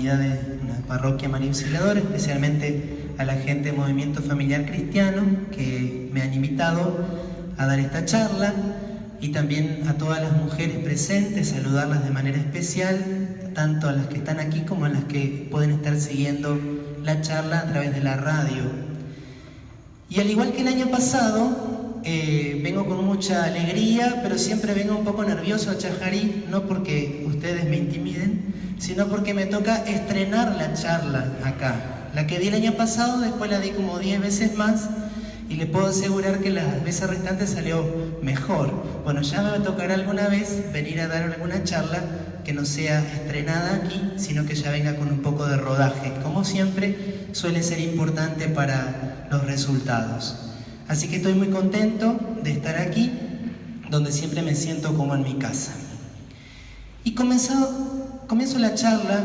de una parroquia María Auxiliadora, especialmente a la gente de Movimiento Familiar Cristiano que me han invitado a dar esta charla, y también a todas las mujeres presentes, saludarlas de manera especial, tanto a las que están aquí como a las que pueden estar siguiendo la charla a través de la radio. Y al igual que el año pasado, vengo con mucha alegría, pero siempre vengo un poco nervioso a Chajarí, no porque ustedes me intimiden, sino porque me toca estrenar la charla acá. La que di el año pasado, después la di como 10 veces más, y le puedo asegurar que las veces restantes salió mejor. Bueno, ya me tocará alguna vez venir a dar alguna charla que no sea estrenada aquí, sino que ya venga con un poco de rodaje. Como siempre, suele ser importante para los resultados. Así que estoy muy contento de estar aquí, donde siempre me siento como en mi casa. Y comienzo la charla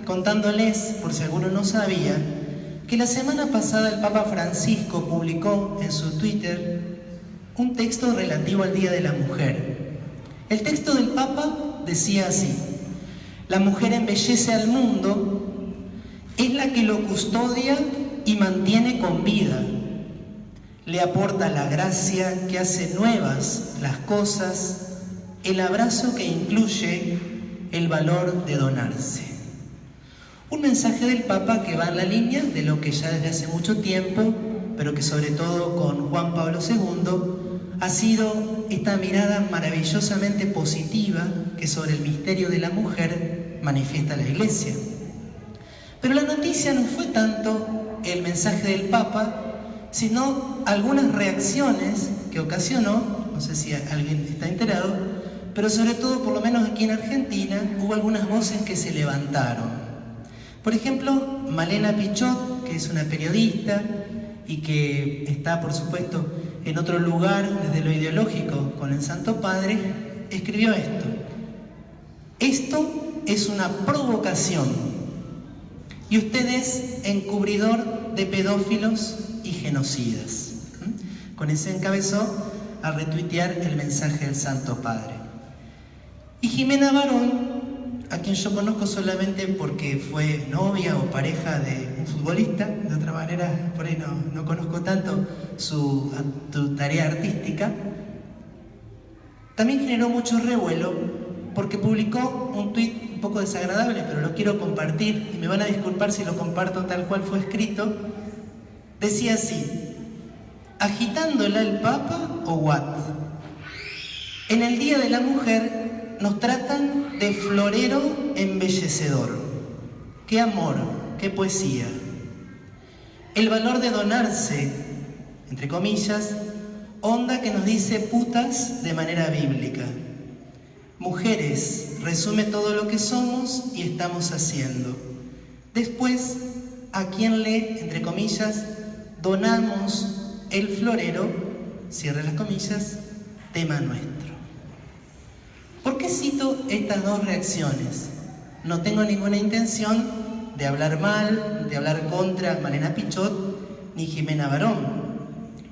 contándoles, por si alguno no sabía, que la semana pasada el Papa Francisco publicó en su Twitter un texto relativo al Día de la Mujer. El texto del Papa decía así: la mujer embellece al mundo, es la que lo custodia y mantiene con vida, le aporta la gracia que hace nuevas las cosas, el abrazo que incluye el valor de donarse. Un mensaje del Papa que va en la línea de lo que ya desde hace mucho tiempo, pero que sobre todo con Juan Pablo II, ha sido esta mirada maravillosamente positiva que sobre el misterio de la mujer manifiesta la Iglesia. Pero la noticia no fue tanto el mensaje del Papa, sino algunas reacciones que ocasionó, no sé si alguien está enterado, pero sobre todo, por lo menos aquí en Argentina, hubo algunas voces que se levantaron. Por ejemplo, Malena Pichot, que es una periodista y que está, por supuesto, en otro lugar desde lo ideológico con el Santo Padre, escribió esto: esto es una provocación y usted es encubridor de pedófilos y genocidas. Con ese encabezó a retuitear el mensaje del Santo Padre. Y Jimena Barón, a quien yo conozco solamente porque fue novia o pareja de un futbolista, de otra manera por ahí no conozco tanto su tarea artística, también generó mucho revuelo porque publicó un tuit un poco desagradable, pero lo quiero compartir y me van a disculpar si lo comparto tal cual fue escrito. Decía así: ¿agitándola el Papa o what? En el Día de la Mujer nos tratan de florero embellecedor. ¡Qué amor! ¡Qué poesía! El valor de donarse, entre comillas, onda que nos dice putas de manera bíblica. Mujeres, resume todo lo que somos y estamos haciendo. Después, a quien le, entre comillas, donamos el florero, cierre las comillas, tema nuestro. ¿Por qué cito estas dos reacciones? No tengo ninguna intención de hablar mal, de hablar contra Malena Pichot ni Jimena Barón.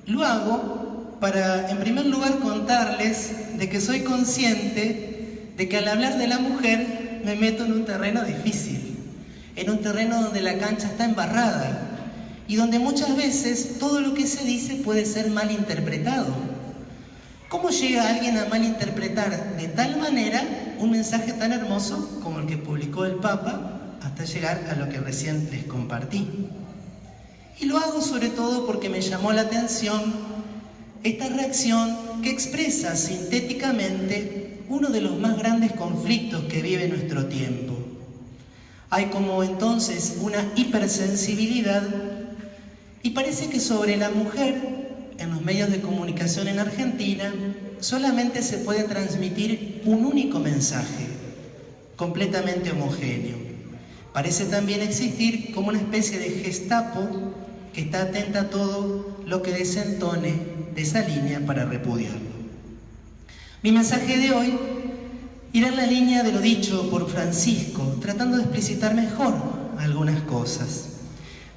Lo hago para, en primer lugar, contarles de que soy consciente de que al hablar de la mujer me meto en un terreno difícil, en un terreno donde la cancha está embarrada y donde muchas veces todo lo que se dice puede ser mal interpretado. ¿Cómo llega alguien a malinterpretar de tal manera un mensaje tan hermoso como el que publicó el Papa hasta llegar a lo que recién les compartí? Y lo hago sobre todo porque me llamó la atención esta reacción que expresa sintéticamente uno de los más grandes conflictos que vive nuestro tiempo. Hay como entonces una hipersensibilidad y parece que sobre la mujer en los medios de comunicación en Argentina solamente se puede transmitir un único mensaje, completamente homogéneo. Parece también existir como una especie de Gestapo que está atenta a todo lo que desentone de esa línea para repudiarlo. Mi mensaje de hoy irá en la línea de lo dicho por Francisco, tratando de explicitar mejor algunas cosas.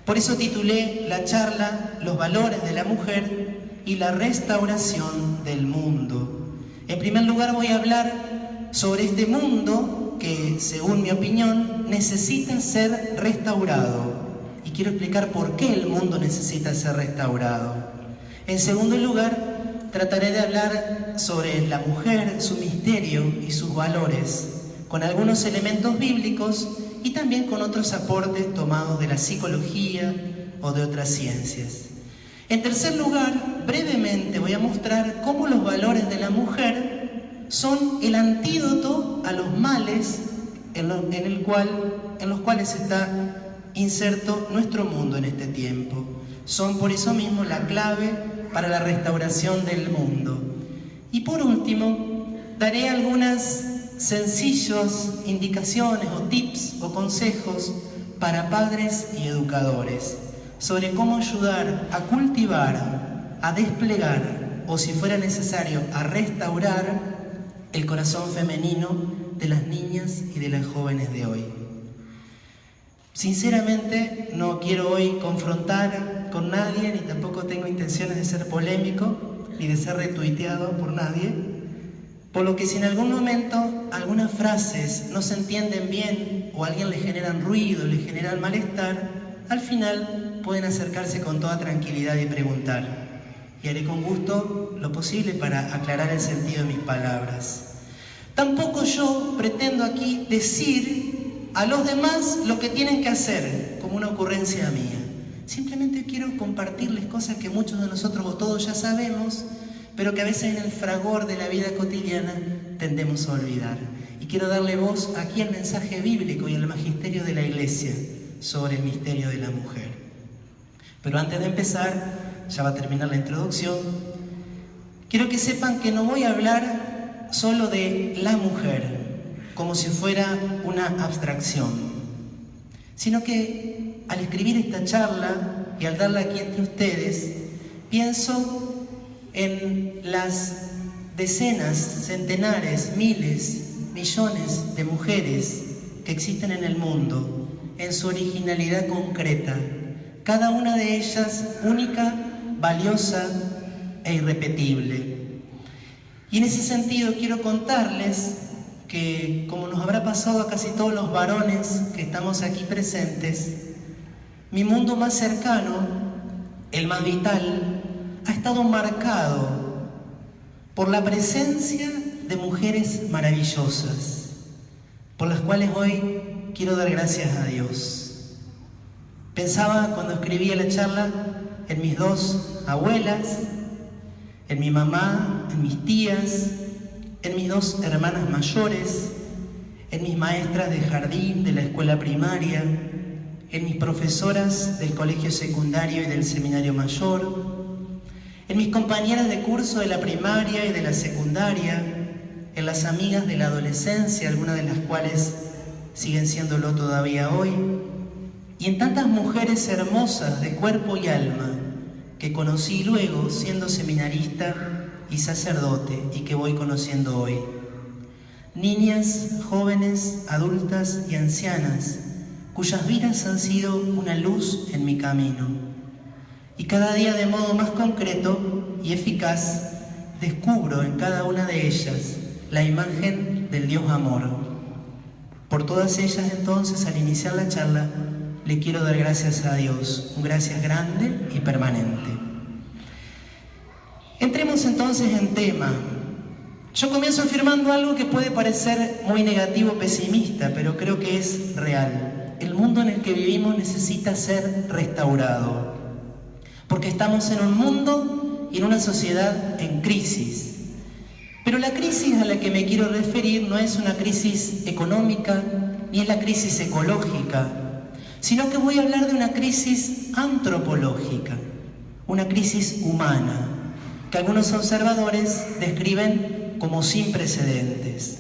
Por eso titulé la charla Los valores de la mujer y la restauración del mundo. En primer lugar voy a hablar sobre este mundo que, según mi opinión, necesita ser restaurado. Y quiero explicar por qué el mundo necesita ser restaurado. En segundo lugar, trataré de hablar sobre la mujer, su misterio y sus valores, con algunos elementos bíblicos y también con otros aportes tomados de la psicología o de otras ciencias. En tercer lugar, brevemente voy a mostrar cómo los valores de la mujer son el antídoto a los males en los cuales está inserto nuestro mundo en este tiempo. Son por eso mismo la clave para la restauración del mundo. Y por último, daré algunas sencillas indicaciones o tips o consejos para padres y educadores sobre cómo ayudar a cultivar, a desplegar o, si fuera necesario, a restaurar el corazón femenino de las niñas y de las jóvenes de hoy. Sinceramente, no quiero hoy confrontar con nadie, ni tampoco tengo intenciones de ser polémico, ni de ser retuiteado por nadie, por lo que si en algún momento algunas frases no se entienden bien o a alguien le generan ruido, le generan malestar, al final pueden acercarse con toda tranquilidad y preguntar. Y haré con gusto lo posible para aclarar el sentido de mis palabras. Tampoco yo pretendo aquí decir a los demás lo que tienen que hacer, como una ocurrencia mía. Simplemente quiero compartirles cosas que muchos de nosotros o todos ya sabemos, pero que a veces en el fragor de la vida cotidiana tendemos a olvidar. Y quiero darle voz aquí al mensaje bíblico y al magisterio de la Iglesia sobre el misterio de la mujer. Pero antes de empezar, ya va a terminar la introducción, quiero que sepan que no voy a hablar solo de la mujer, como si fuera una abstracción, sino que al escribir esta charla y al darla aquí entre ustedes, pienso en las decenas, centenares, miles, millones de mujeres que existen en el mundo, en su originalidad concreta, cada una de ellas única, valiosa e irrepetible. Y en ese sentido quiero contarles que, como nos habrá pasado a casi todos los varones que estamos aquí presentes, mi mundo más cercano, el más vital, ha estado marcado por la presencia de mujeres maravillosas, por las cuales hoy quiero dar gracias a Dios. Pensaba cuando escribía la charla en mis dos abuelas, en mi mamá, en mis tías, en mis dos hermanas mayores, en mis maestras de jardín, de la escuela primaria, en mis profesoras del colegio secundario y del seminario mayor, en mis compañeras de curso de la primaria y de la secundaria, en las amigas de la adolescencia, algunas de las cuales siguen siéndolo todavía hoy, y en tantas mujeres hermosas de cuerpo y alma que conocí luego siendo seminarista y sacerdote y que voy conociendo hoy. Niñas, jóvenes, adultas y ancianas, cuyas vidas han sido una luz en mi camino. Y cada día de modo más concreto y eficaz descubro en cada una de ellas la imagen del Dios amor. Por todas ellas entonces, al iniciar la charla, le quiero dar gracias a Dios, un gracias grande y permanente. Entremos entonces en tema. Yo comienzo afirmando algo que puede parecer muy negativo, pesimista, pero creo que es real. El mundo en el que vivimos necesita ser restaurado, porque estamos en un mundo y en una sociedad en crisis. Pero la crisis a la que me quiero referir no es una crisis económica, ni es la crisis ecológica, sino que voy a hablar de una crisis antropológica, una crisis humana, que algunos observadores describen como sin precedentes.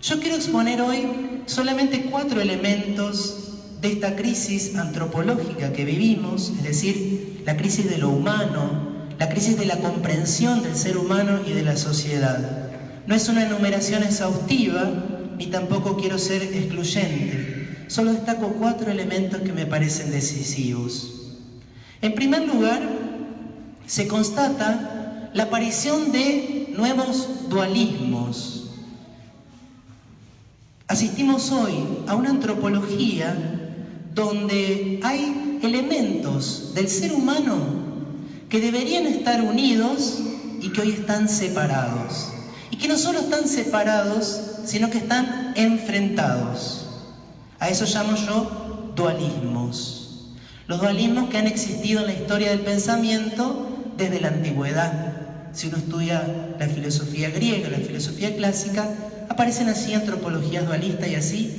Yo quiero exponer hoy solamente 4 elementos de esta crisis antropológica que vivimos, es decir, la crisis de lo humano, la crisis de la comprensión del ser humano y de la sociedad. No es una enumeración exhaustiva, ni tampoco quiero ser excluyente. Solo destaco 4 elementos que me parecen decisivos. En primer lugar, se constata la aparición de nuevos dualismos. asistimos hoy a una antropología donde hay elementos del ser humano que deberían estar unidos y que hoy están separados. Y que no solo están separados, sino que están enfrentados. A eso llamo yo dualismos. Los dualismos que han existido en la historia del pensamiento desde la antigüedad. Si uno estudia la filosofía griega, la filosofía clásica, aparecen así antropologías dualistas y así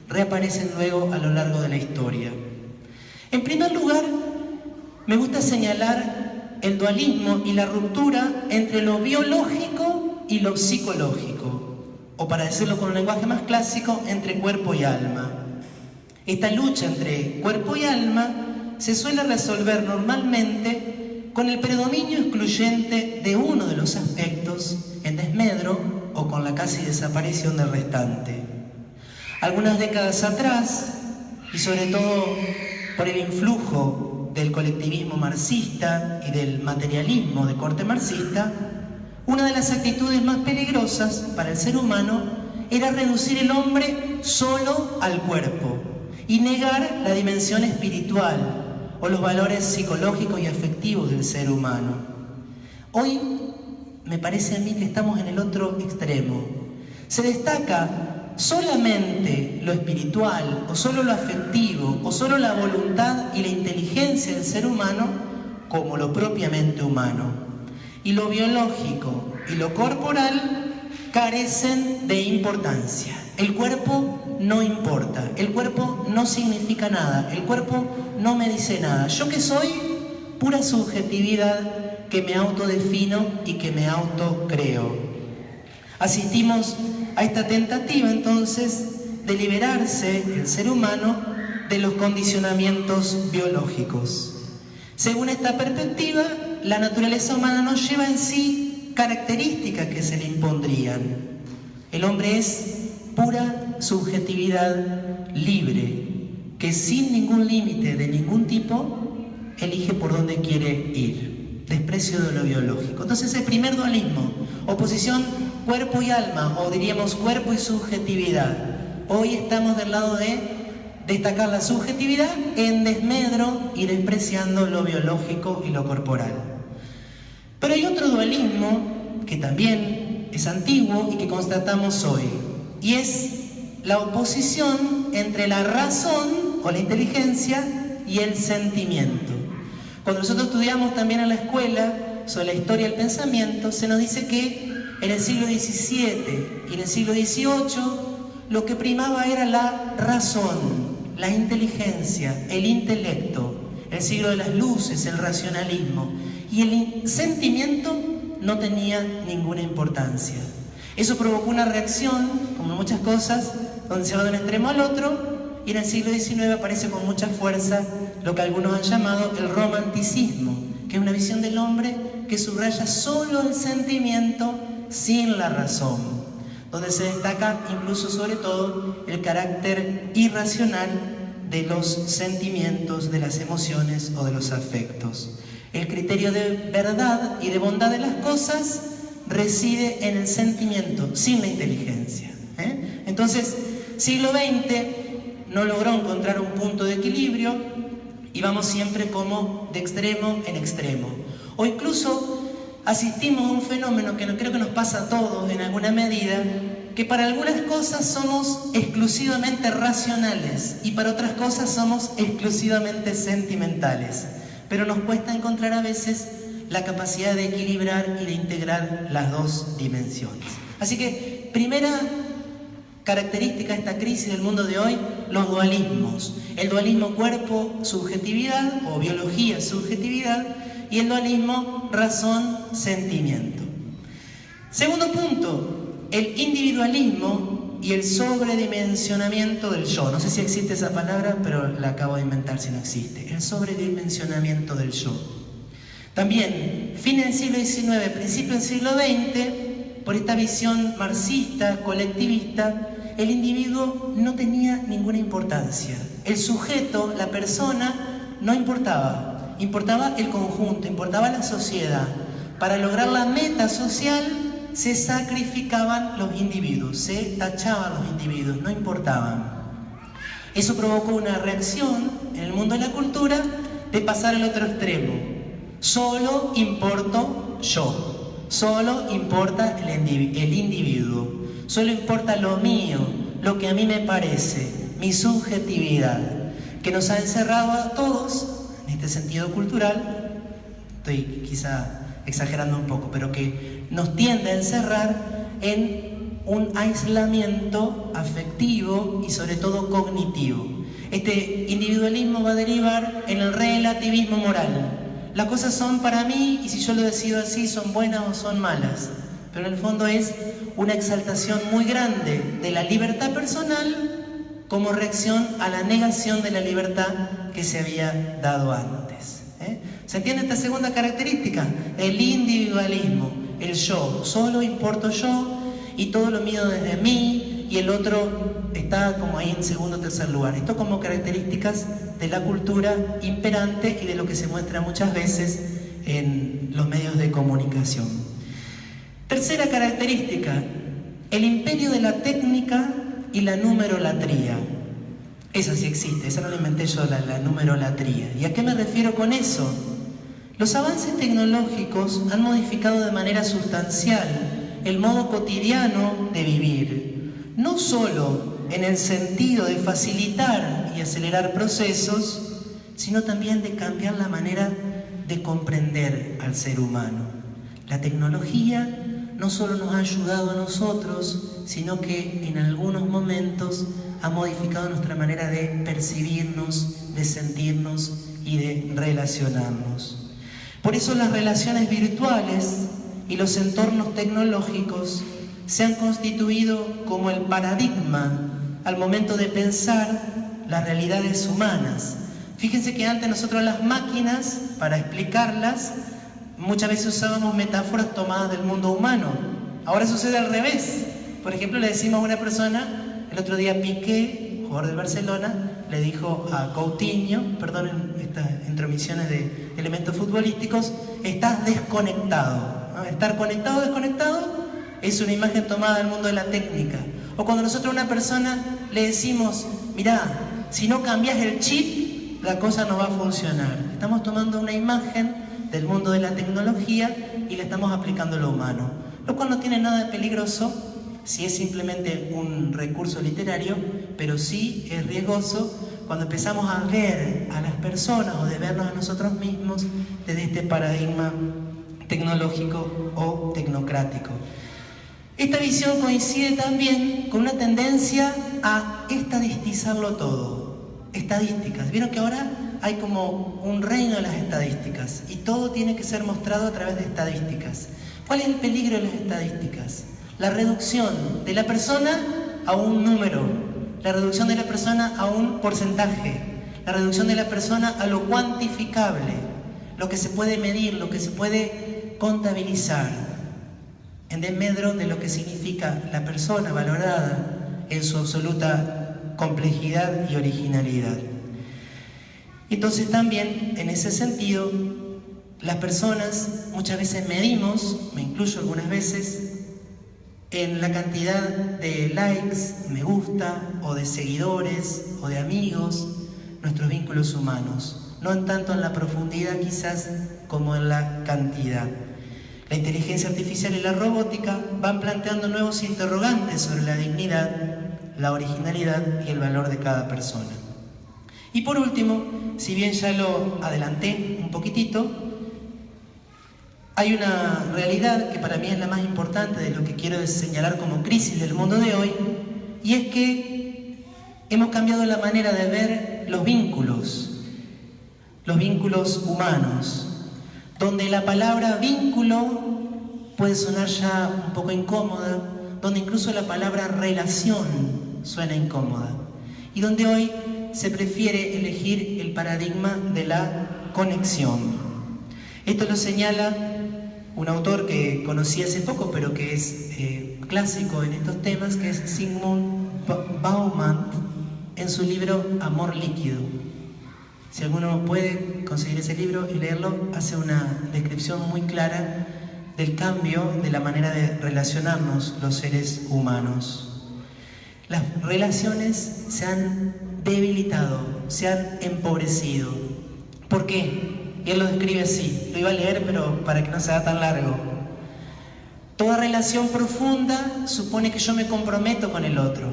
reaparecen luego a lo largo de la historia. En primer lugar, me gusta señalar el dualismo y la ruptura entre lo biológico y lo psicológico, o para decirlo con un lenguaje más clásico, entre cuerpo y alma. Esta lucha entre cuerpo y alma se suele resolver normalmente con el predominio excluyente de uno de los aspectos en desmedro o con la casi desaparición del restante. Algunas décadas atrás, y sobre todo por el influjo del colectivismo marxista y del materialismo de corte marxista, una de las actitudes más peligrosas para el ser humano era reducir el hombre solo al cuerpo y negar la dimensión espiritual o los valores psicológicos y afectivos del ser humano. Hoy me parece a mí que estamos en el otro extremo. Se destaca solamente lo espiritual, o solo lo afectivo, o solo la voluntad y la inteligencia del ser humano como lo propiamente humano. Y lo biológico y lo corporal carecen de importancia. El cuerpo no importa, el cuerpo no significa nada, el cuerpo no me dice nada. Yo que soy pura subjetividad que me autodefino y que me autocreo. Asistimos a esta tentativa entonces de liberarse el ser humano de los condicionamientos biológicos. Según esta perspectiva, la naturaleza humana no lleva en sí características que se le impondrían. El hombre es pura subjetividad libre, que sin ningún límite de ningún tipo elige por dónde quiere ir. Desprecio de lo biológico. Entonces el primer dualismo, oposición cuerpo y alma, o diríamos cuerpo y subjetividad. Hoy estamos del lado de destacar la subjetividad en desmedro y despreciando lo biológico y lo corporal. Pero hay otro dualismo que también es antiguo y que constatamos hoy, y es la oposición entre la razón o la inteligencia y el sentimiento. Cuando nosotros estudiamos también en la escuela sobre la historia del pensamiento, se nos dice que en el siglo XVII y en el siglo XVIII lo que primaba era la razón, la inteligencia, el intelecto, el siglo de las luces, el racionalismo, y el sentimiento no tenía ninguna importancia. Eso provocó una reacción, como muchas cosas, donde se va de un extremo al otro, y en el siglo XIX aparece con mucha fuerza lo que algunos han llamado el romanticismo, que es una visión del hombre que subraya solo el sentimiento sin la razón, donde se destaca incluso sobre todo el carácter irracional de los sentimientos, de las emociones o de los afectos. El criterio de verdad y de bondad de las cosas reside en el sentimiento, sin la inteligencia. Entonces, siglo XX no logró encontrar un punto de equilibrio y vamos siempre como de extremo en extremo. O incluso asistimos a un fenómeno que creo que nos pasa a todos en alguna medida, que para algunas cosas somos exclusivamente racionales y para otras cosas somos exclusivamente sentimentales. Pero nos cuesta encontrar a veces la capacidad de equilibrar y de integrar las dos dimensiones. Así que, primera característica de esta crisis del mundo de hoy, los dualismos. El dualismo cuerpo-subjetividad o biología-subjetividad y el dualismo razón-sentimiento. Segundo punto, el individualismo y el sobredimensionamiento del yo. No sé si existe esa palabra, pero la acabo de inventar si no existe. El sobredimensionamiento del yo. También, fin del siglo XIX, principio del siglo XX, por esta visión marxista, colectivista, el individuo no tenía ninguna importancia. El sujeto, la persona, no importaba. Importaba el conjunto, importaba la sociedad. Para lograr la meta social se sacrificaban los individuos, se tachaban los individuos, no importaban. Eso provocó una reacción en el mundo de la cultura de pasar al otro extremo. Solo importo yo, solo importa el individuo, solo importa lo mío, lo que a mí me parece, mi subjetividad, que nos ha encerrado a todos, en este sentido cultural, estoy quizá exagerando un poco, pero que nos tiende a encerrar en un aislamiento afectivo y sobre todo cognitivo. Este individualismo va a derivar en el relativismo moral. Las cosas son para mí y si yo lo decido así son buenas o son malas. Pero en el fondo es una exaltación muy grande de la libertad personal como reacción a la negación de la libertad que se había dado antes. ¿Se entiende esta segunda característica? El individualismo, el yo, solo importo yo y todo lo mío desde mí y el otro está como ahí en segundo o tercer lugar. Esto como características de la cultura imperante y de lo que se muestra muchas veces en los medios de comunicación. Tercera característica, el imperio de la técnica y la numerolatría. Esa sí existe, esa no la inventé yo, la numerolatría. ¿Y a qué me refiero con eso? Los avances tecnológicos han modificado de manera sustancial el modo cotidiano de vivir, no solo en el sentido de facilitar y acelerar procesos, sino también de cambiar la manera de comprender al ser humano. La tecnología no solo nos ha ayudado a nosotros, sino que en algunos momentos ha modificado nuestra manera de percibirnos, de sentirnos y de relacionarnos. Por eso las relaciones virtuales y los entornos tecnológicos se han constituido como el paradigma al momento de pensar las realidades humanas. Fíjense que antes nosotros las máquinas, para explicarlas, muchas veces usábamos metáforas tomadas del mundo humano. Ahora sucede al revés. Por ejemplo, le decimos a una persona, el otro día Piqué, jugador del Barcelona, le dijo a Coutinho, perdonen estas intromisiones de elementos futbolísticos, estás desconectado. ¿No? Estar conectado o desconectado es una imagen tomada del mundo de la técnica. O cuando nosotros a una persona le decimos, mirá, si no cambias el chip, la cosa no va a funcionar. Estamos tomando una imagen del mundo de la tecnología y le estamos aplicando a lo humano, lo cual no tiene nada de peligroso si es simplemente un recurso literario, pero sí es riesgoso cuando empezamos a ver a las personas o de vernos a nosotros mismos desde este paradigma tecnológico o tecnocrático. Esta visión coincide también con una tendencia a estadistizarlo todo. Estadísticas. ¿Vieron que ahora hay como un reino de las estadísticas y todo tiene que ser mostrado a través de estadísticas? ¿Cuál es el peligro de las estadísticas? La reducción de la persona a un número, la reducción de la persona a un porcentaje, la reducción de la persona a lo cuantificable, lo que se puede medir, lo que se puede contabilizar, en desmedro de lo que significa la persona valorada en su absoluta complejidad y originalidad. Entonces también, en ese sentido, las personas muchas veces medimos, me incluyo algunas veces, en la cantidad de likes, me gusta, o de seguidores, o de amigos, nuestros vínculos humanos. No en tanto en la profundidad quizás como en la cantidad. La inteligencia artificial y la robótica van planteando nuevos interrogantes sobre la dignidad, la originalidad y el valor de cada persona. Y por último, si bien ya lo adelanté un poquitito, hay una realidad que para mí es la más importante de lo que quiero señalar como crisis del mundo de hoy, y es que hemos cambiado la manera de ver los vínculos humanos, donde la palabra vínculo puede sonar ya un poco incómoda, donde incluso la palabra relación suena incómoda, y donde hoy se prefiere elegir el paradigma de la conexión. Esto lo señala un autor que conocí hace poco, pero que es clásico en estos temas, que es Zygmunt Bauman, en su libro Amor líquido. Si alguno puede conseguir ese libro y leerlo, hace una descripción muy clara del cambio de la manera de relacionarnos los seres humanos. Las relaciones se han debilitado, se han empobrecido. ¿Por qué? Y él lo describe así, lo iba a leer pero para que no sea tan largo. Toda relación profunda supone que yo me comprometo con el otro,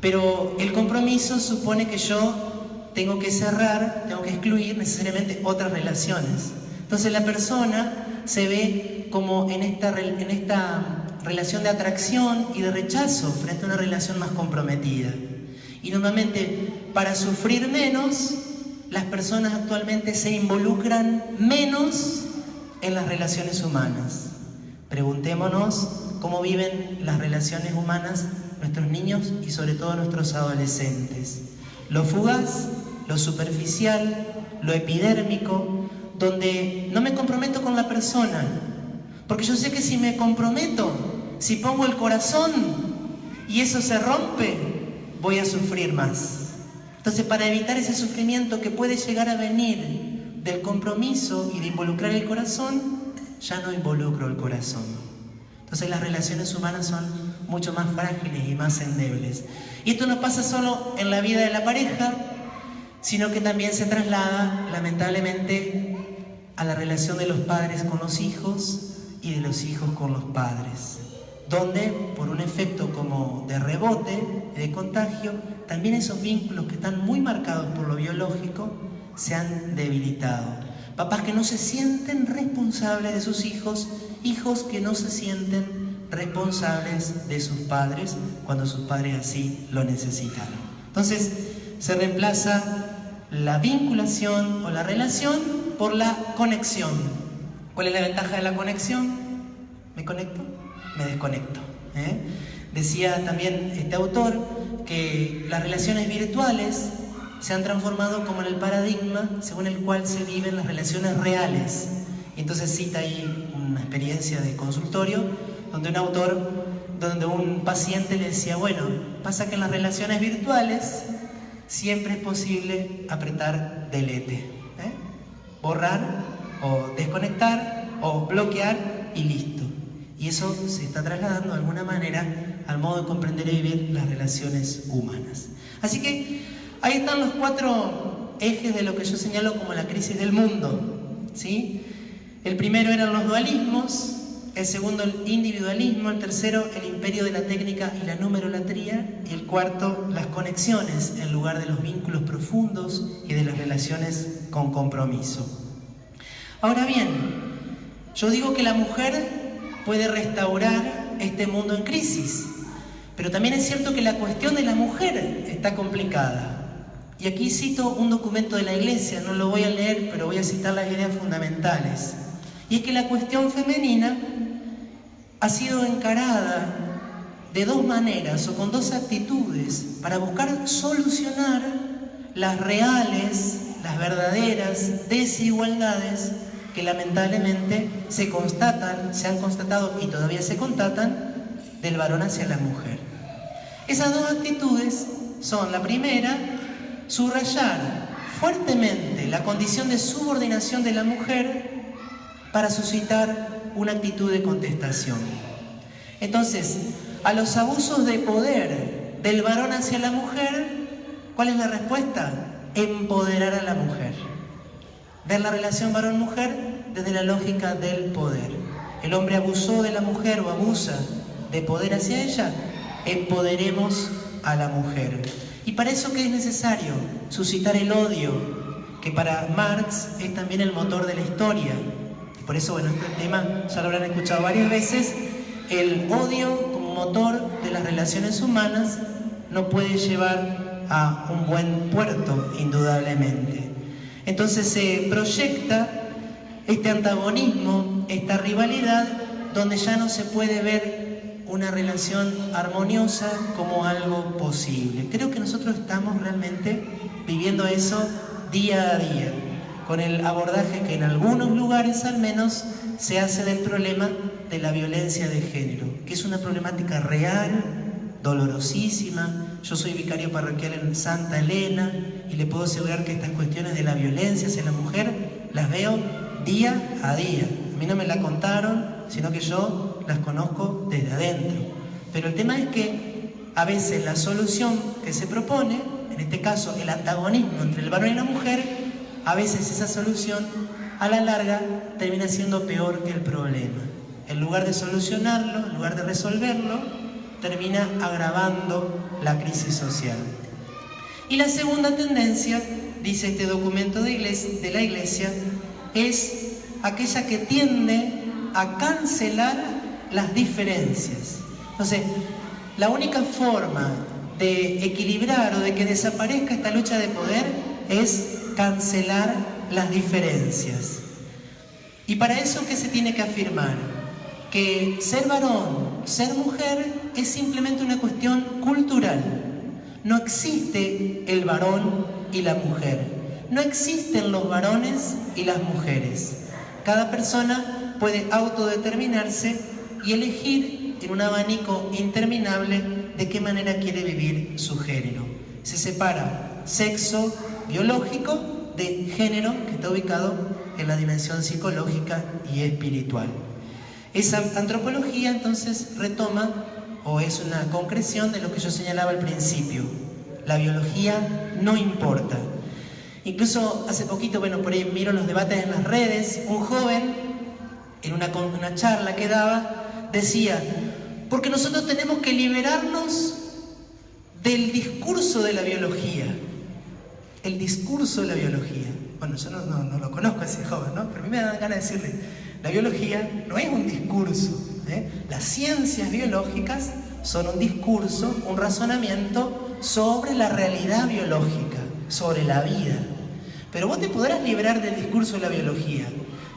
pero el compromiso supone que yo tengo que cerrar, tengo que excluir necesariamente otras relaciones. Entonces la persona se ve como en esta relación de atracción y de rechazo frente a una relación más comprometida. Y normalmente, para sufrir menos, las personas actualmente se involucran menos en las relaciones humanas. Preguntémonos cómo viven las relaciones humanas nuestros niños y sobre todo nuestros adolescentes. Lo fugaz, lo superficial, lo epidérmico, donde no me comprometo con la persona, porque yo sé que si me comprometo, si pongo el corazón y eso se rompe, voy a sufrir más. Entonces, para evitar ese sufrimiento que puede llegar a venir del compromiso y de involucrar el corazón, ya no involucro el corazón. Entonces las relaciones humanas son mucho más frágiles y más endebles. Y esto no pasa solo en la vida de la pareja, sino que también se traslada, lamentablemente, a la relación de los padres con los hijos y de los hijos con los padres, donde, por un efecto como de rebote, de contagio, también esos vínculos que están muy marcados por lo biológico se han debilitado. Papás que no se sienten responsables de sus hijos, hijos que no se sienten responsables de sus padres cuando sus padres así lo necesitaron. Entonces, se reemplaza la vinculación o la relación por la conexión. ¿Cuál es la ventaja de la conexión? ¿Me conecto? Me desconecto. Decía también este autor que las relaciones virtuales se han transformado como en el paradigma según el cual se viven las relaciones reales. Y entonces cita ahí una experiencia de consultorio donde un paciente le decía, bueno, pasa que en las relaciones virtuales siempre es posible apretar delete, borrar o desconectar o bloquear y listo. Y eso se está trasladando de alguna manera al modo de comprender y vivir las relaciones humanas. Así que ahí están los 4 ejes de lo que yo señalo como la crisis del mundo, ¿sí? El primero eran los dualismos, el segundo el individualismo, el tercero el imperio de la técnica y la numerolatría, y el cuarto las conexiones en lugar de los vínculos profundos y de las relaciones con compromiso. Ahora bien, yo digo que la mujer puede restaurar este mundo en crisis, pero también es cierto que la cuestión de la mujer está complicada. Y aquí cito un documento de la Iglesia, no lo voy a leer, pero voy a citar las ideas fundamentales. Y es que la cuestión femenina ha sido encarada de 2 maneras o con 2 actitudes para buscar solucionar las reales, las verdaderas desigualdades que lamentablemente se han constatado y todavía se constatan del varón hacia la mujer. Esas 2 actitudes son, la primera, subrayar fuertemente la condición de subordinación de la mujer para suscitar una actitud de contestación. Entonces, a los abusos de poder del varón hacia la mujer, ¿cuál es la respuesta? Empoderar a la mujer. Ver la relación varón-mujer desde la lógica del poder. El hombre abusó de la mujer o abusa de poder hacia ella, empoderemos a la mujer. Y para eso, ¿qué es necesario? Suscitar el odio, que para Marx es también el motor de la historia. Y por eso, bueno, este tema ya lo habrán escuchado varias veces. El odio como motor de las relaciones humanas no puede llevar a un buen puerto, indudablemente. Entonces se proyecta este antagonismo, esta rivalidad, donde ya no se puede ver una relación armoniosa como algo posible. Creo que nosotros estamos realmente viviendo eso día a día, con el abordaje que en algunos lugares al menos se hace del problema de la violencia de género, que es una problemática real, dolorosísima. Yo soy vicario parroquial en Santa Elena y le puedo asegurar que estas cuestiones de la violencia hacia la mujer las veo día a día. A mí no me la contaron, sino que yo las conozco desde adentro. Pero el tema es que a veces la solución que se propone, en este caso el antagonismo entre el varón y la mujer, a veces esa solución a la larga termina siendo peor que el problema. En lugar de solucionarlo, en lugar de resolverlo, termina agravando la crisis social. Y la segunda tendencia, dice este documento de la Iglesia, es aquella que tiende a cancelar las diferencias. Entonces, la única forma de equilibrar o de que desaparezca esta lucha de poder es cancelar las diferencias. Y para eso, ¿qué se tiene que afirmar? Que ser varón, ser mujer, es simplemente una cuestión cultural. No existe el varón y la mujer. No existen los varones y las mujeres. Cada persona puede autodeterminarse y elegir en un abanico interminable de qué manera quiere vivir su género. Se separa sexo biológico de género, que está ubicado en la dimensión psicológica y espiritual. Esa antropología entonces retoma, o es una concreción de lo que yo señalaba al principio. La biología no importa. Incluso hace poquito, por ahí miro los debates en las redes, un joven, en una charla que daba, decía, porque nosotros tenemos que liberarnos del discurso de la biología. El discurso de la biología. Bueno, yo no lo conozco a ese joven, ¿no? Pero a mí me da ganas de decirle, la biología no es un discurso, ¿eh? Las ciencias biológicas son un discurso, un razonamiento sobre la realidad biológica, sobre la vida. Pero vos te podrás liberar del discurso de la biología,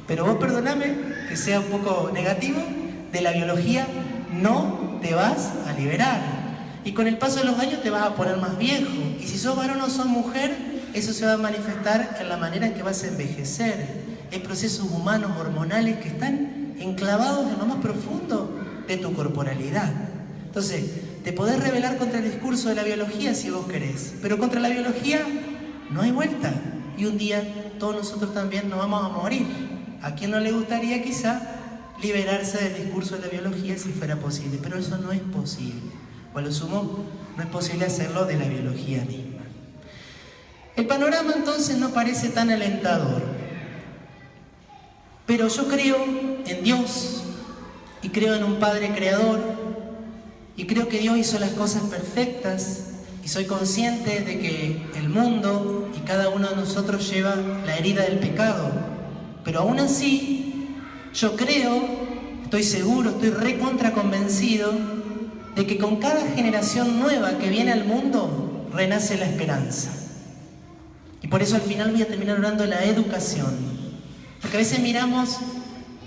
pero vos, perdóname que sea un poco negativo, de la biología no te vas a liberar. Y con el paso de los años te vas a poner más viejo. Y si sos varón o sos mujer, eso se va a manifestar en la manera en que vas a envejecer. Hay procesos humanos, hormonales, que están enclavados en lo más profundo de tu corporalidad. Entonces, te podés rebelar contra el discurso de la biología si vos querés, pero contra la biología no hay vuelta. Y un día todos nosotros también nos vamos a morir. ¿A quién no le gustaría quizá liberarse del discurso de la biología si fuera posible? Pero eso no es posible. O a lo sumo, no es posible hacerlo de la biología misma. El panorama entonces no parece tan alentador. Pero yo creo en Dios y creo en un Padre Creador y creo que Dios hizo las cosas perfectas y soy consciente de que el mundo y cada uno de nosotros lleva la herida del pecado. Pero aún así, yo creo, estoy seguro, estoy recontra convencido de que con cada generación nueva que viene al mundo renace la esperanza. Y por eso al final voy a terminar hablando de la educación. Porque a veces miramos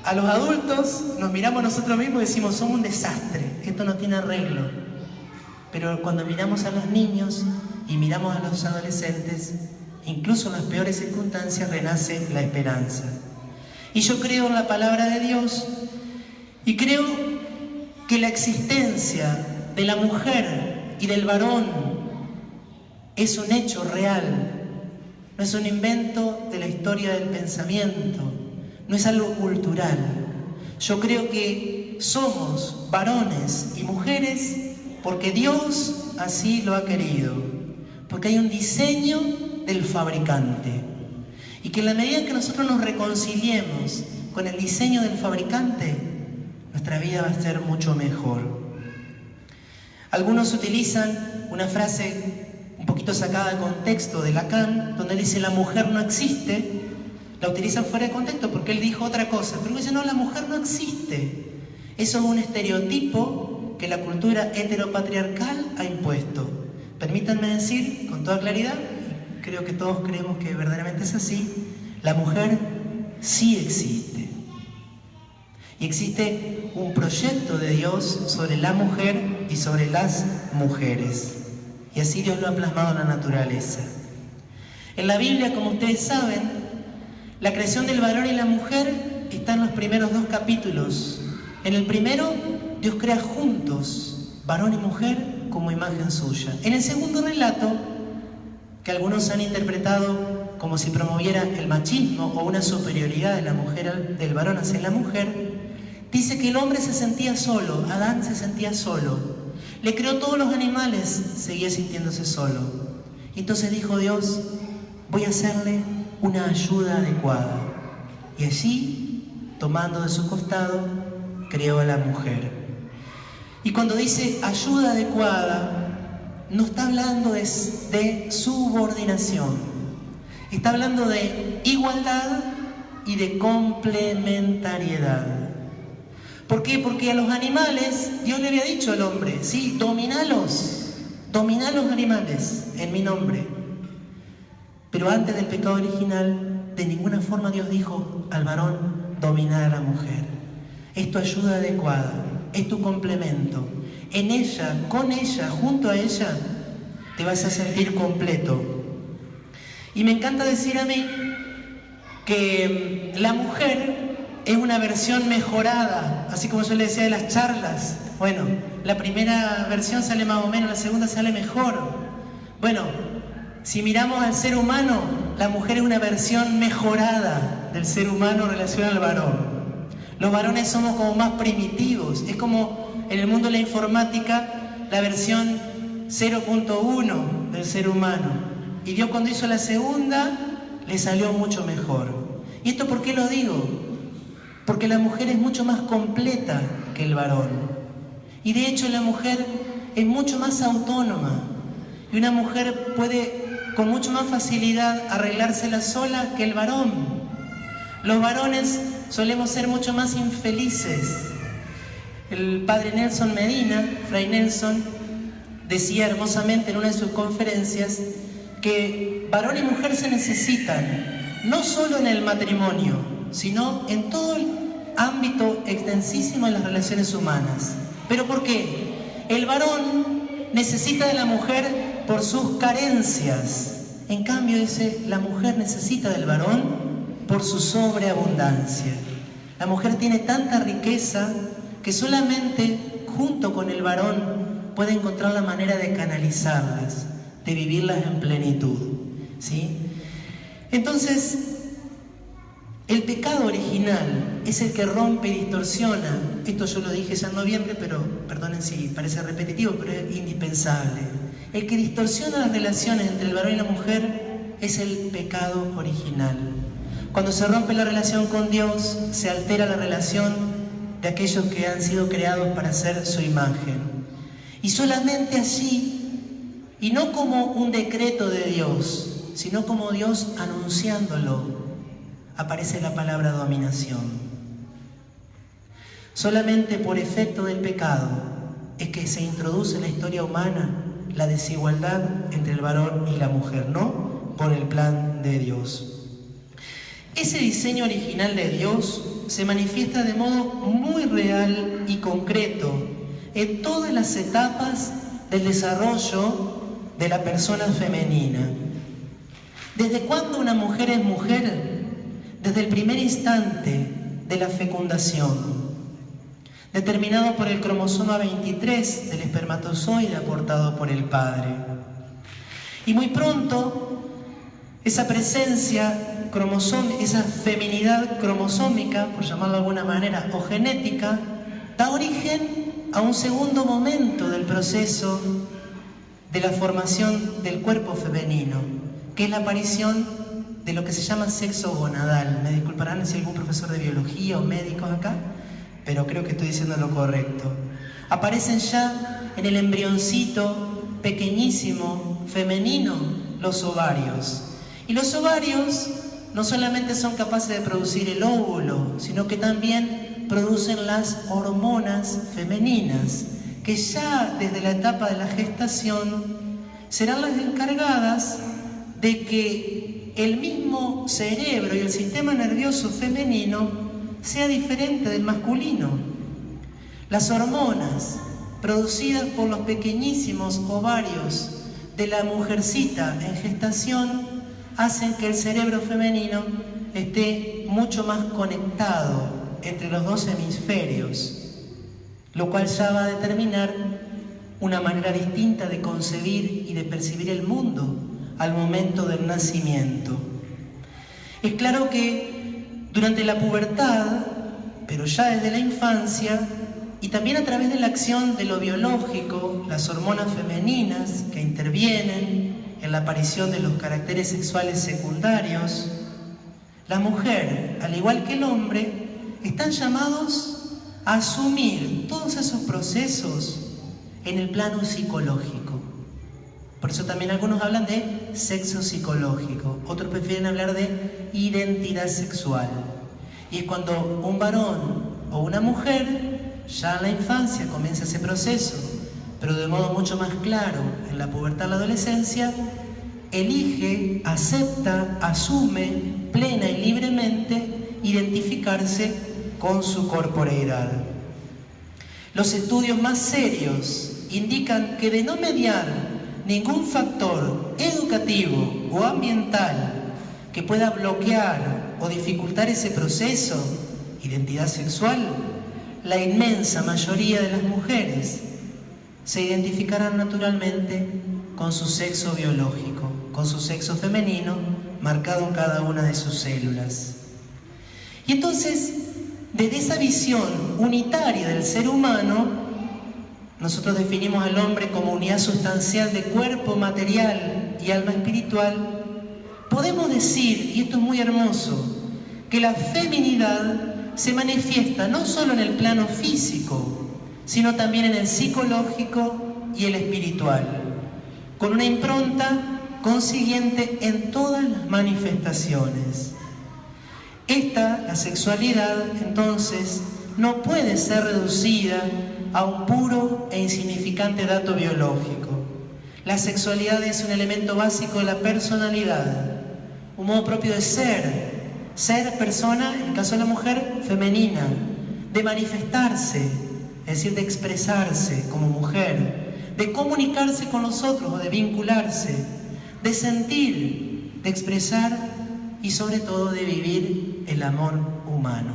a los adultos, nos miramos nosotros mismos y decimos, somos un desastre, esto no tiene arreglo. Pero cuando miramos a los niños y miramos a los adolescentes, incluso en las peores circunstancias renace la esperanza. Y yo creo en la palabra de Dios y creo que la existencia de la mujer y del varón es un hecho real. No es un invento de la historia del pensamiento, no es algo cultural. Yo creo que somos varones y mujeres porque Dios así lo ha querido, porque hay un diseño del fabricante. Y que en la medida en que nosotros nos reconciliemos con el diseño del fabricante, nuestra vida va a ser mucho mejor. Algunos utilizan una frase un poquito sacada de contexto de Lacan, donde dice la mujer no existe, la utilizan fuera de contexto porque él dijo otra cosa, pero dice no, la mujer no existe. Eso es un estereotipo que la cultura heteropatriarcal ha impuesto. Permítanme decir con toda claridad, y creo que todos creemos que verdaderamente es así, la mujer sí existe. Y existe un proyecto de Dios sobre la mujer y sobre las mujeres. Y así Dios lo ha plasmado en la naturaleza. En la Biblia, como ustedes saben, la creación del varón y la mujer está en los primeros 2 capítulos. En el primero, Dios crea juntos, varón y mujer, como imagen suya. En el segundo relato, que algunos han interpretado como si promoviera el machismo o una superioridad de la mujer del varón hacia la mujer, Dice que el hombre se sentía solo, Adán se sentía solo. Le creó todos los animales, seguía sintiéndose solo. Y entonces dijo Dios, voy a hacerle una ayuda adecuada. Y allí, tomando de su costado, creó a la mujer. Y cuando dice ayuda adecuada, no está hablando de subordinación. Está hablando de igualdad y de complementariedad. ¿Por qué? Porque a los animales, Dios le había dicho al hombre, sí, dominá los animales en mi nombre. Pero antes del pecado original, de ninguna forma Dios dijo al varón, dominar a la mujer. Es tu ayuda adecuada, es tu complemento. En ella, con ella, junto a ella, te vas a sentir completo. Y me encanta decir a mí que la mujer es una versión mejorada, así como yo le decía de las charlas. Bueno, la primera versión sale más o menos, la segunda sale mejor. Bueno, si miramos al ser humano, la mujer es una versión mejorada del ser humano en relación al varón. Los varones somos como más primitivos, es como en el mundo de la informática, la versión 0.1 del ser humano. Y Dios cuando hizo la segunda, le salió mucho mejor. ¿Y esto por qué lo digo? Porque la mujer es mucho más completa que el varón. Y de hecho la mujer es mucho más autónoma. Y una mujer puede con mucho más facilidad arreglársela sola que el varón. Los varones solemos ser mucho más infelices. El padre Nelson Medina, Fray Nelson, decía hermosamente en una de sus conferencias que varón y mujer se necesitan, no solo en el matrimonio, sino en todo el ámbito extensísimo de las relaciones humanas. ¿Pero por qué? El varón necesita de la mujer por sus carencias. En cambio, dice, la mujer necesita del varón por su sobreabundancia. La mujer tiene tanta riqueza que solamente junto con el varón puede encontrar la manera de canalizarlas, de vivirlas en plenitud, ¿sí? Entonces, el pecado original es el que rompe y distorsiona. Esto yo lo dije ya en noviembre, pero perdonen si parece repetitivo, pero es indispensable. El que distorsiona las relaciones entre el varón y la mujer es el pecado original. Cuando se rompe la relación con Dios, se altera la relación de aquellos que han sido creados para ser su imagen. Y solamente así, y no como un decreto de Dios, sino como Dios anunciándolo, aparece la palabra dominación. Solamente por efecto del pecado es que se introduce en la historia humana la desigualdad entre el varón y la mujer, no por el plan de Dios. Ese diseño original de Dios se manifiesta de modo muy real y concreto en todas las etapas del desarrollo de la persona femenina. ¿Desde cuándo una mujer es mujer? Desde el primer instante de la fecundación, determinado por el cromosoma 23 del espermatozoide aportado por el padre. Y muy pronto, esa presencia esa feminidad cromosómica, por llamarlo de alguna manera, o genética, da origen a un segundo momento del proceso de la formación del cuerpo femenino, que es la aparición de lo que se llama sexo gonadal. Me disculparán si hay algún profesor de biología o médicos acá, pero creo que estoy diciendo lo correcto. Aparecen ya en el embrioncito pequeñísimo, femenino, los ovarios. Y los ovarios no solamente son capaces de producir el óvulo, sino que también producen las hormonas femeninas, que ya desde la etapa de la gestación serán las encargadas de que el mismo cerebro y el sistema nervioso femenino sea diferente del masculino. Las hormonas producidas por los pequeñísimos ovarios de la mujercita en gestación hacen que el cerebro femenino esté mucho más conectado entre los dos hemisferios, lo cual ya va a determinar una manera distinta de concebir y de percibir el mundo al momento del nacimiento. Es claro que durante la pubertad pero ya desde la infancia, y también a través de la acción de lo biológico, las hormonas femeninas que intervienen en la aparición de los caracteres sexuales secundarios, la mujer, al igual que el hombre, están llamados a asumir todos esos procesos en el plano psicológico. Por eso también algunos hablan de sexo psicológico, otros prefieren hablar de identidad sexual. Y es cuando un varón o una mujer ya en la infancia comienza ese proceso, pero de modo mucho más claro en la pubertad, en la adolescencia, elige, acepta, asume plena y libremente identificarse con su corporeidad. Los estudios más serios indican que de no mediar ningún factor educativo o ambiental que pueda bloquear o dificultar ese proceso, identidad sexual, la inmensa mayoría de las mujeres se identificarán naturalmente con su sexo biológico, con su sexo femenino marcado en cada una de sus células. Y entonces, desde esa visión unitaria del ser humano, nosotros definimos al hombre como unidad sustancial de cuerpo material y alma espiritual. Podemos decir, y esto es muy hermoso, que la feminidad se manifiesta no solo en el plano físico, sino también en el psicológico y el espiritual, con una impronta consiguiente en todas las manifestaciones. La sexualidad, entonces, no puede ser reducida a un puro e insignificante dato biológico. La sexualidad es un elemento básico de la personalidad, un modo propio de ser persona, en el caso de la mujer, femenina, de manifestarse, es decir, de expresarse como mujer, de comunicarse con los otros o de vincularse, de sentir, de expresar y sobre todo de vivir el amor humano.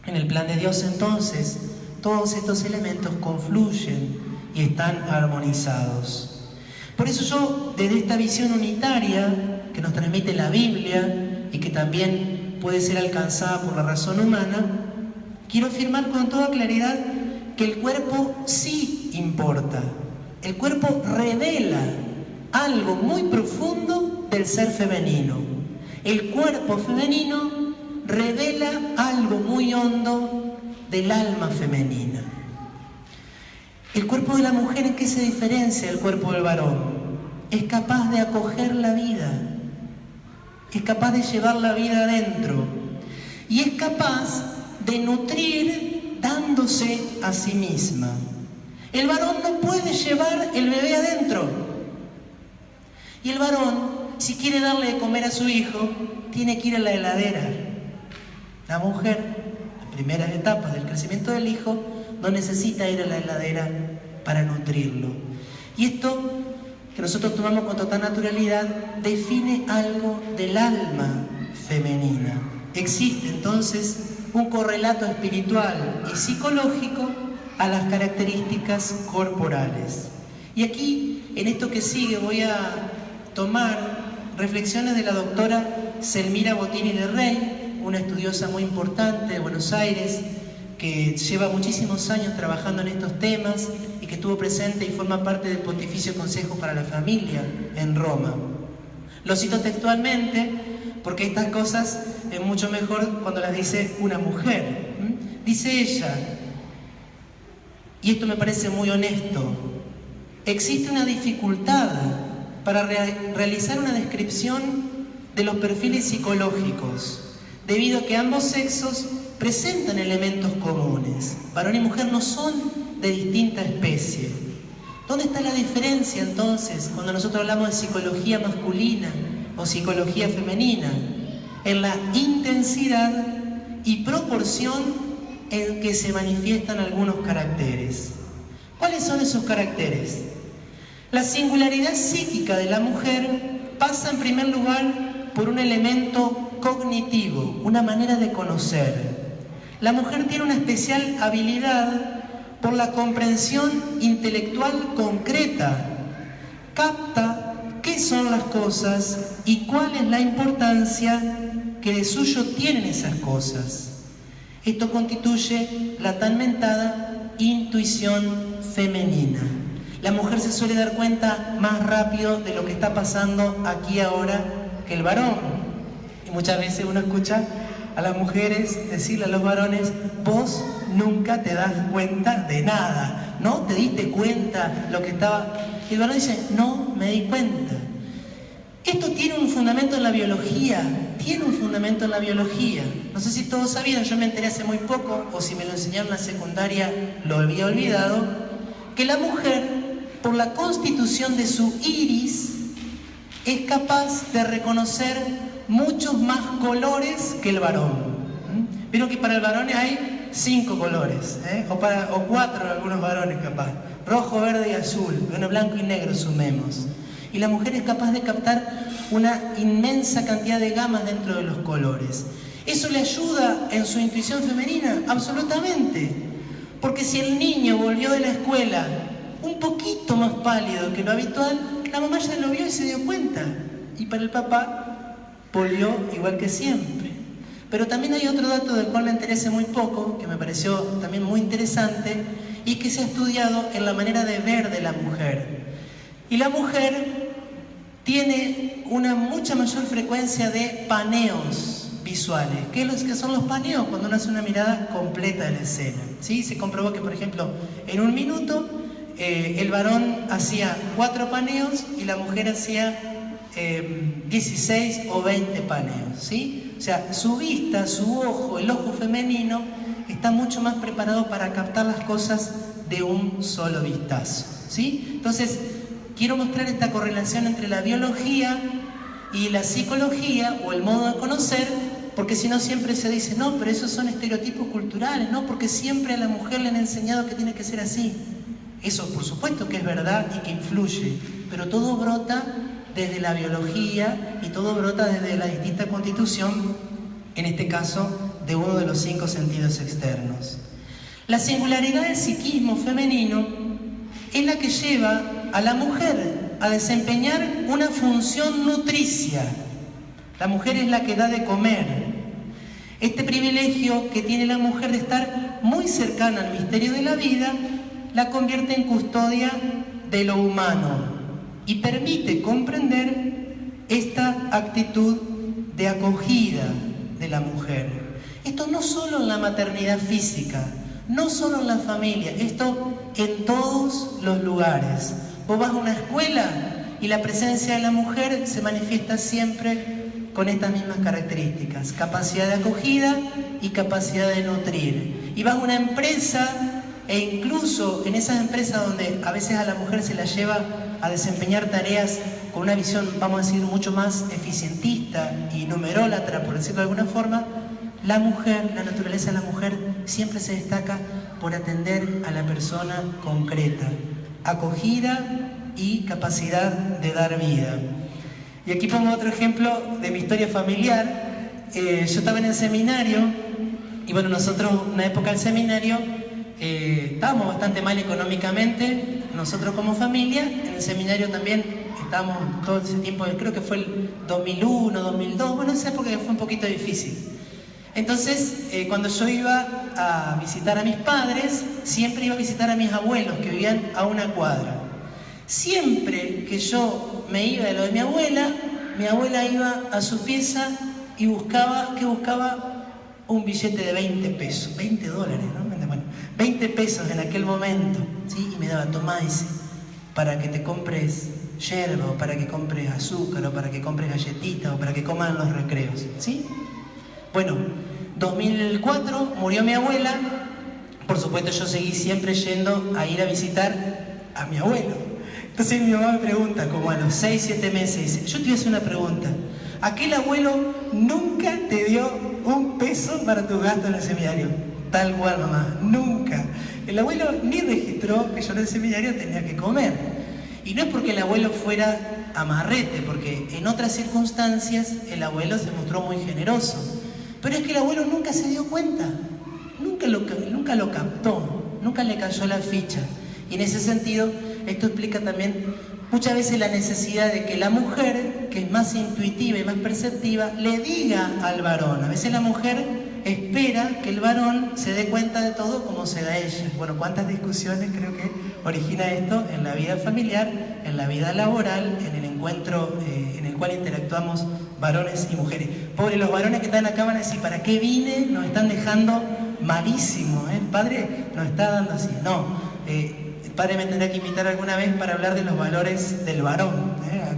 En el plan de Dios, entonces, todos estos elementos confluyen y están armonizados. Por eso yo, desde esta visión unitaria que nos transmite la Biblia y que también puede ser alcanzada por la razón humana, quiero afirmar con toda claridad que el cuerpo sí importa. El cuerpo revela algo muy profundo del ser femenino. El cuerpo femenino revela algo muy hondo del alma femenina. El cuerpo de la mujer, ¿en qué se diferencia del cuerpo del varón? Es capaz de acoger la vida, es capaz de llevar la vida adentro y es capaz de nutrir dándose a sí misma. El varón no puede llevar el bebé adentro. Y el varón, si quiere darle de comer a su hijo, tiene que ir a la heladera. La mujer, las primeras etapas del crecimiento del hijo, no necesita ir a la heladera para nutrirlo. Y esto que nosotros tomamos con total naturalidad define algo del alma femenina. Existe entonces un correlato espiritual y psicológico a las características corporales. Y aquí, en esto que sigue, voy a tomar reflexiones de la doctora Selmira Bottini de Rey, una estudiosa muy importante de Buenos Aires, que lleva muchísimos años trabajando en estos temas y que estuvo presente y forma parte del Pontificio Consejo para la Familia en Roma. Lo cito textualmente porque estas cosas es mucho mejor cuando las dice una mujer. Dice ella, y esto me parece muy honesto, existe una dificultad para realizar una descripción de los perfiles psicológicos, debido a que ambos sexos presentan elementos comunes. Varón y mujer no son de distinta especie. ¿Dónde está la diferencia entonces cuando nosotros hablamos de psicología masculina o psicología femenina? En la intensidad y proporción en que se manifiestan algunos caracteres. ¿Cuáles son esos caracteres? La singularidad psíquica de la mujer pasa en primer lugar por un elemento cognitivo, una manera de conocer. La mujer tiene una especial habilidad por la comprensión intelectual concreta. Capta qué son las cosas y cuál es la importancia que de suyo tienen esas cosas. Esto constituye la tan mentada intuición femenina. La mujer se suele dar cuenta más rápido de lo que está pasando aquí y ahora que el varón. Y muchas veces uno escucha a las mujeres decirle a los varones: vos nunca te das cuenta de nada, ¿no te diste cuenta lo que estaba? Y el varón dice: no me di cuenta. Esto tiene un fundamento en la biología, No sé si todos sabían, yo me enteré hace muy poco, o si me lo enseñaron en la secundaria lo había olvidado, que la mujer, por la constitución de su iris, es capaz de reconocer muchos más colores que el varón. Vieron que para el varón hay 5 colores, o 4 en algunos varones capaz: rojo, verde y azul, bueno, blanco y negro sumemos. Y la mujer es capaz de captar una inmensa cantidad de gamas dentro de los colores. ¿Eso le ayuda en su intuición femenina? Absolutamente. Porque si el niño volvió de la escuela un poquito más pálido que lo habitual, la mamá ya lo vio y se dio cuenta. Y para el papá volvió igual que siempre. Pero también hay otro dato del cual me enteré hace muy poco, que me pareció también muy interesante, y que se ha estudiado en la manera de ver de la mujer. Y la mujer tiene una mucha mayor frecuencia de paneos visuales. ¿Qué son los paneos? Cuando uno hace una mirada completa de la escena, ¿sí? Se comprobó que, por ejemplo, en un minuto el varón hacía 4 paneos y la mujer hacía 16 o 20 paneos, ¿sí? O sea, su vista, su ojo, el ojo femenino está mucho más preparado para captar las cosas de un solo vistazo, ¿sí? Entonces, quiero mostrar esta correlación entre la biología y la psicología, o el modo de conocer, porque si no siempre se dice: no, pero esos son estereotipos culturales, no, porque siempre a la mujer le han enseñado que tiene que ser así. Eso por supuesto que es verdad y que influye, pero todo brota desde la biología y todo brota desde la distinta constitución, en este caso, de uno de los 5 sentidos externos. La singularidad del psiquismo femenino es la que lleva a la mujer a desempeñar una función nutricia. La mujer es la que da de comer. Este privilegio que tiene la mujer de estar muy cercana al misterio de la vida la convierte en custodia de lo humano y permite comprender esta actitud de acogida de la mujer. Esto no solo en la maternidad física, no solo en la familia, esto en todos los lugares. Vos vas a una escuela y la presencia de la mujer se manifiesta siempre con estas mismas características: capacidad de acogida y capacidad de nutrir. Y vas a una empresa, e incluso en esas empresas donde a veces a la mujer se la lleva a desempeñar tareas con una visión, vamos a decir, mucho más eficientista y numerólatra, por decirlo de alguna forma, la mujer, la naturaleza de la mujer siempre se destaca por atender a la persona concreta, acogida y capacidad de dar vida. Y aquí pongo otro ejemplo de mi historia familiar. Yo estaba en el seminario y bueno, nosotros, una época del seminario, estábamos bastante mal económicamente, nosotros como familia. En el seminario también estábamos todo ese tiempo, creo que fue el 2001, 2002, bueno, esa época fue un poquito difícil. Entonces, cuando yo iba a visitar a mis padres, siempre iba a visitar a mis abuelos, que vivían a una cuadra. Siempre que yo me iba de lo de mi abuela iba a su pieza y buscaba un billete de 20 pesos, 20 dólares, ¿no? Bueno, 20 pesos en aquel momento, ¿sí? Y me daba: tomá, dice, para que te compres yerba, o para que compres azúcar, o para que compres galletitas, o para que coman en los recreos, ¿sí? Bueno, 2004 murió mi abuela. Por supuesto, yo seguí siempre yendo a ir a visitar a mi abuelo. Entonces mi mamá me pregunta, como a los 6, 7 meses, dice: yo te voy a hacer una pregunta. ¿Aquel abuelo nunca te dio un peso para tu gasto en el seminario? Tal cual, mamá, nunca. El abuelo ni registró que yo en el seminario tenía que comer. Y no es porque el abuelo fuera amarrete, porque en otras circunstancias el abuelo se mostró muy generoso. Pero es que el abuelo nunca se dio cuenta, nunca lo captó, nunca le cayó la ficha. Y en ese sentido, esto explica también muchas veces la necesidad de que la mujer, que es más intuitiva y más perceptiva, le diga al varón. A veces la mujer espera que el varón se dé cuenta de todo como se da ella. Bueno, cuántas discusiones creo que origina esto en la vida familiar, en la vida laboral, en el encuentro en el cual interactuamos varones y mujeres. Pobres los varones que están acá van a decir, ¿para qué vine? Nos están dejando malísimo, ¿eh? El padre nos está dando así. No, el padre me tendrá que invitar alguna vez para hablar de los valores del varón,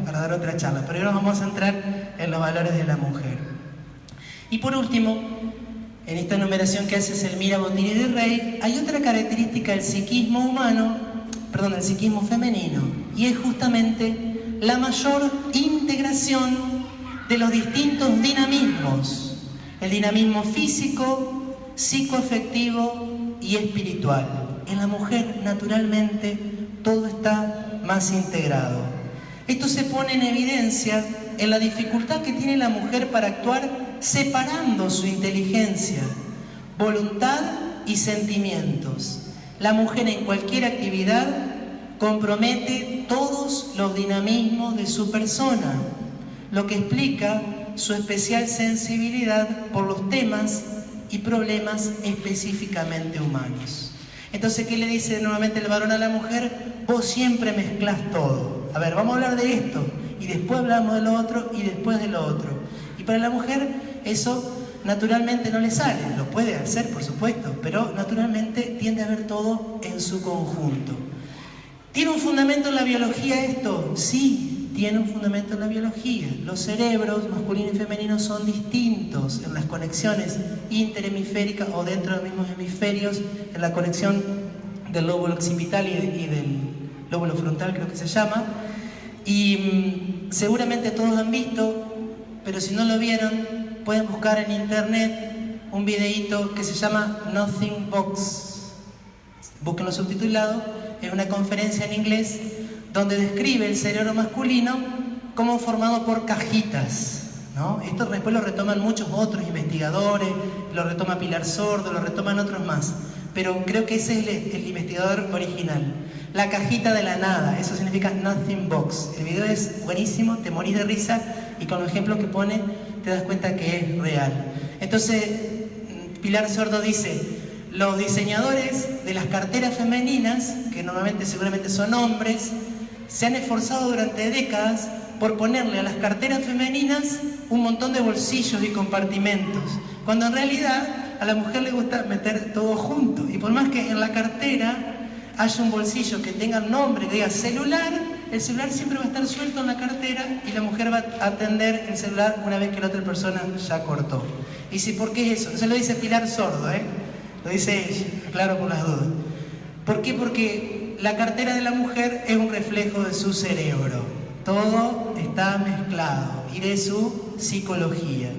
para dar otra charla. Pero hoy nos vamos a centrar en los valores de la mujer. Y por último, en esta enumeración que hace Selmira Botini de Rey, hay otra característica del psiquismo humano, perdón, del psiquismo femenino, y es justamente la mayor integración de los distintos dinamismos, el dinamismo físico, psicoafectivo y espiritual. En la mujer, naturalmente, todo está más integrado. Esto se pone en evidencia en la dificultad que tiene la mujer para actuar separando su inteligencia, voluntad y sentimientos. La mujer en cualquier actividad compromete todos los dinamismos de su persona, lo que explica su especial sensibilidad por los temas y problemas específicamente humanos. Entonces, ¿qué le dice nuevamente el varón a la mujer? Vos siempre mezclás todo. A ver, vamos a hablar de esto, y después hablamos de lo otro, y después de lo otro. Y para la mujer eso naturalmente no le sale, lo puede hacer por supuesto, pero naturalmente tiende a ver todo en su conjunto. ¿Tiene un fundamento en la biología esto? Sí, tiene un fundamento en la biología. Los cerebros masculino y femenino son distintos en las conexiones interhemisféricas o dentro de los mismos hemisferios, en la conexión del lóbulo occipital y del lóbulo frontal, creo que se llama. Y seguramente todos lo han visto, pero si no lo vieron, pueden buscar en internet un videíto que se llama Nothing Box. Búsquenlo subtitulado, es una conferencia en inglés donde describe el cerebro masculino como formado por cajitas, ¿no? Esto después lo retoman muchos otros investigadores, lo retoma Pilar Sordo, lo retoman otros más, pero creo que ese es el investigador original. La cajita de la nada, eso significa Nothing Box. El video es buenísimo, te morís de risa y con los ejemplos que pone te das cuenta que es real. Entonces, Pilar Sordo dice, los diseñadores de las carteras femeninas, que normalmente seguramente son hombres, se han esforzado durante décadas por ponerle a las carteras femeninas un montón de bolsillos y compartimentos, cuando en realidad a la mujer le gusta meter todo junto. Y por más que en la cartera haya un bolsillo que tenga nombre, que diga celular, el celular siempre va a estar suelto en la cartera y la mujer va a atender el celular una vez que la otra persona ya cortó. Y si, ¿por qué es eso? Eso lo dice Pilar Sordo, lo dice ella, aclaro por las dudas. ¿Por qué? Porque la cartera de la mujer es un reflejo de su cerebro. Todo está mezclado y de su psicología.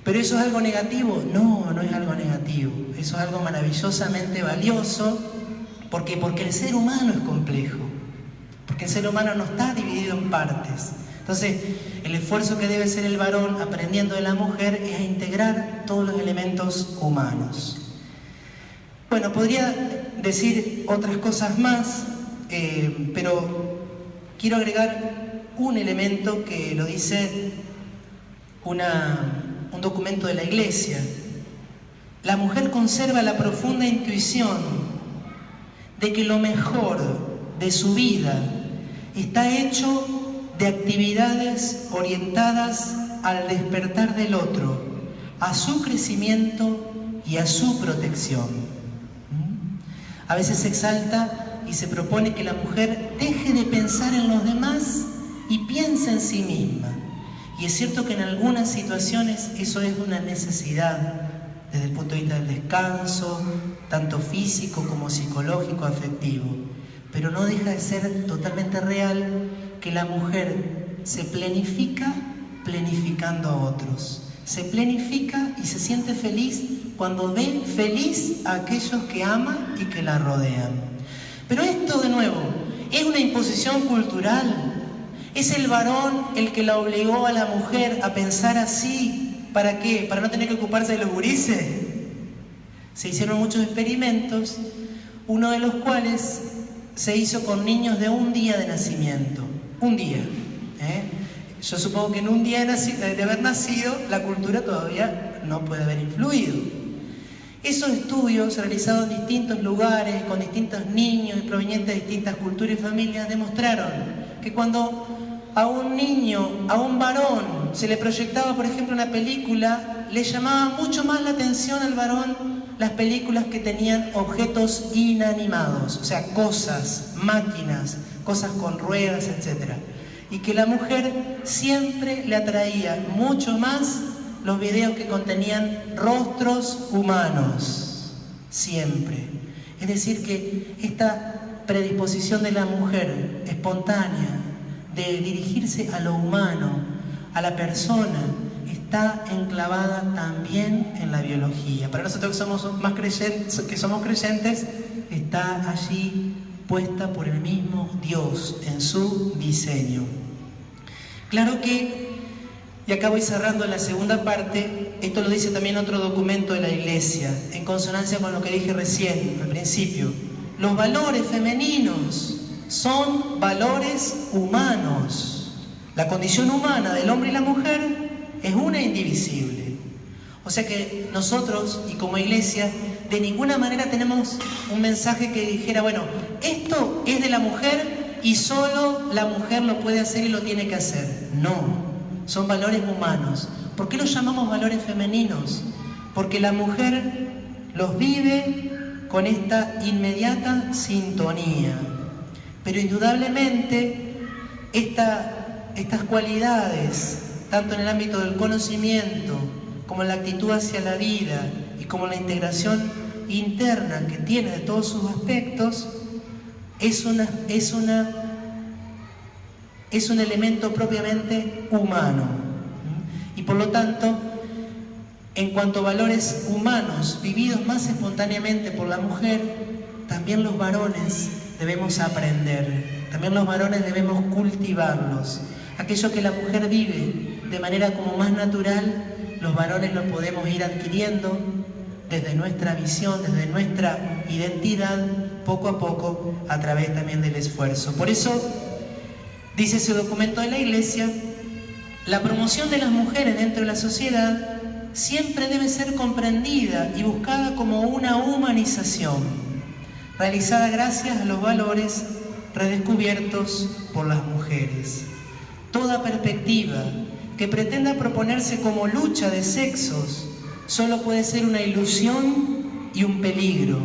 ¿Pero eso es algo negativo? No, no es algo negativo. Eso es algo maravillosamente valioso. ¿Por qué? Porque el ser humano es complejo. Porque el ser humano no está dividido en partes. Entonces, el esfuerzo que debe hacer el varón aprendiendo de la mujer es a integrar todos los elementos humanos. Bueno, podría decir otras cosas más, pero quiero agregar un elemento que lo dice un documento de la Iglesia. La mujer conserva la profunda intuición de que lo mejor de su vida está hecho de actividades orientadas al despertar del otro, a su crecimiento y a su protección. A veces se exalta y se propone que la mujer deje de pensar en los demás y piense en sí misma. Y es cierto que en algunas situaciones eso es una necesidad desde el punto de vista del descanso, tanto físico como psicológico, afectivo. Pero no deja de ser totalmente real que la mujer se planifica planificando a otros. Se planifica y se siente feliz cuando ve feliz a aquellos que ama y que la rodean. Pero esto, de nuevo, es una imposición cultural. ¿Es el varón el que la obligó a la mujer a pensar así? ¿Para qué? ¿Para no tener que ocuparse de los gurises? Se hicieron muchos experimentos, uno de los cuales se hizo con niños de un día de nacimiento. Un día. Yo supongo que en un día de haber nacido, la cultura todavía no puede haber influido. Esos estudios realizados en distintos lugares, con distintos niños provenientes de distintas culturas y familias, demostraron que cuando a un niño, a un varón, se le proyectaba, por ejemplo, una película, le llamaba mucho más la atención al varón las películas que tenían objetos inanimados, o sea, cosas, máquinas, cosas con ruedas, etc. Y que la mujer siempre le atraía mucho más los videos que contenían rostros humanos, siempre. Es decir, que esta predisposición de la mujer espontánea de dirigirse a lo humano, a la persona, está enclavada también en la biología. Para nosotros que somos creyentes, está allí puesta por el mismo Dios en su diseño. Claro que, y acá voy cerrando la segunda parte, esto lo dice también otro documento de la Iglesia, en consonancia con lo que dije recién, al principio. Los valores femeninos son valores humanos. La condición humana del hombre y la mujer es una indivisible. O sea que nosotros, y como Iglesia, de ninguna manera tenemos un mensaje que dijera, bueno, esto es de la mujer y solo la mujer lo puede hacer y lo tiene que hacer. No, son valores humanos. ¿Por qué los llamamos valores femeninos? Porque la mujer los vive con esta inmediata sintonía. Pero indudablemente estas cualidades, tanto en el ámbito del conocimiento, como en la actitud hacia la vida y como la integración interna que tiene de todos sus aspectos, es un elemento propiamente humano. Y por lo tanto, en cuanto a valores humanos vividos más espontáneamente por la mujer, también los varones debemos aprender, también los varones debemos cultivarlos. Aquello que la mujer vive de manera como más natural, los varones lo podemos ir adquiriendo desde nuestra visión, desde nuestra identidad, poco a poco, a través también del esfuerzo. Por eso, dice ese documento de la Iglesia, la promoción de las mujeres dentro de la sociedad siempre debe ser comprendida y buscada como una humanización, realizada gracias a los valores redescubiertos por las mujeres. Toda perspectiva que pretenda proponerse como lucha de sexos solo puede ser una ilusión y un peligro,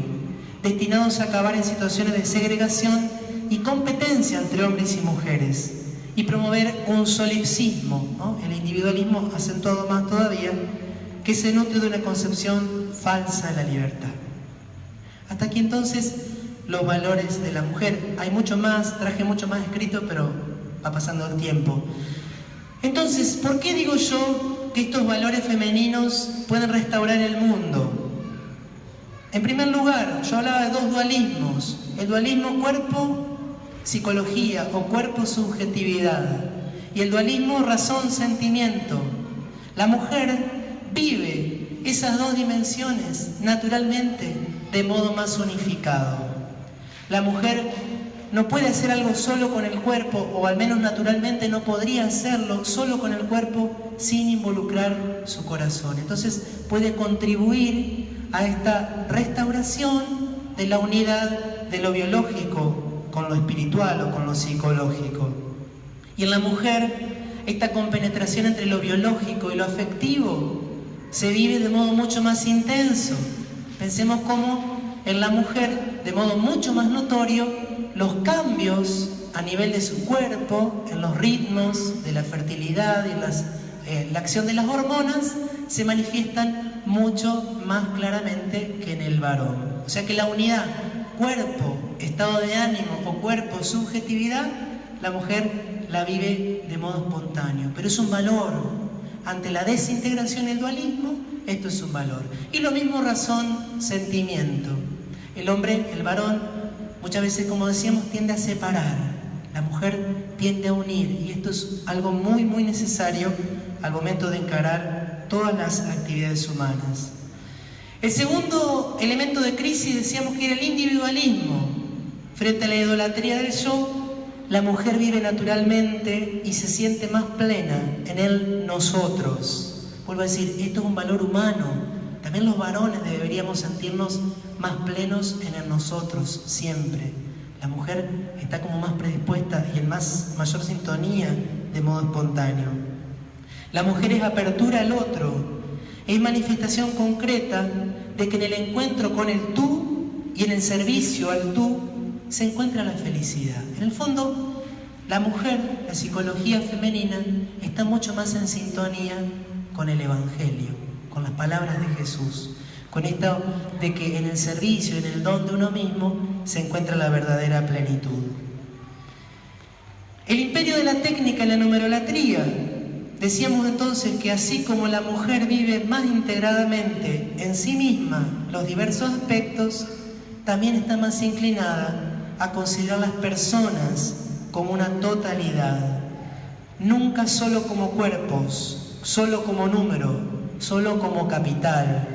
destinados a acabar en situaciones de segregación y competencia entre hombres y mujeres, y promover un solipsismo, ¿no? El individualismo acentuado más todavía, que se nutre de una concepción falsa de la libertad. Hasta aquí entonces los valores de la mujer. Hay mucho más, traje mucho más escrito, pero va pasando el tiempo. Entonces, ¿por qué digo yo que estos valores femeninos pueden restaurar el mundo? En primer lugar, yo hablaba de dos dualismos. El dualismo cuerpo-psicología o cuerpo-subjetividad. Y el dualismo razón-sentimiento. La mujer vive esas dos dimensiones naturalmente de modo más unificado. La mujer no puede hacer algo solo con el cuerpo, o al menos naturalmente no podría hacerlo solo con el cuerpo sin involucrar su corazón. Entonces puede contribuir a esta restauración de la unidad de lo biológico con lo espiritual o con lo psicológico. Y en la mujer, esta compenetración entre lo biológico y lo afectivo se vive de modo mucho más intenso. Pensemos cómo en la mujer, de modo mucho más notorio, los cambios a nivel de su cuerpo, en los ritmos de la fertilidad y la acción de las hormonas, se manifiestan mucho más claramente que en el varón. O sea que la unidad cuerpo, estado de ánimo o cuerpo, subjetividad, la mujer la vive de modo espontáneo, pero es un valor. Ante la desintegración y el dualismo, esto es un valor. Y lo mismo razón, sentimiento. El hombre, el varón, muchas veces, como decíamos, tiende a separar. La mujer tiende a unir. Y esto es algo muy, muy necesario al momento de encarar todas las actividades humanas. El segundo elemento de crisis decíamos que era el individualismo. Frente a la idolatría del yo, la mujer vive naturalmente y se siente más plena en el nosotros. Vuelvo a decir, esto es un valor humano. También los varones deberíamos sentirnos más plenos en el nosotros, siempre. La mujer está como más predispuesta y en mayor sintonía de modo espontáneo. La mujer es apertura al otro, es manifestación concreta de que en el encuentro con el tú y en el servicio al tú se encuentra la felicidad. En el fondo, la mujer, la psicología femenina, está mucho más en sintonía con el Evangelio, con las palabras de Jesús, con esto de que en el servicio, en el don de uno mismo, se encuentra la verdadera plenitud. El imperio de la técnica y la numerolatría. Decíamos entonces que así como la mujer vive más integradamente en sí misma los diversos aspectos, también está más inclinada a considerar las personas como una totalidad, nunca solo como cuerpos, solo como número, solo como capital,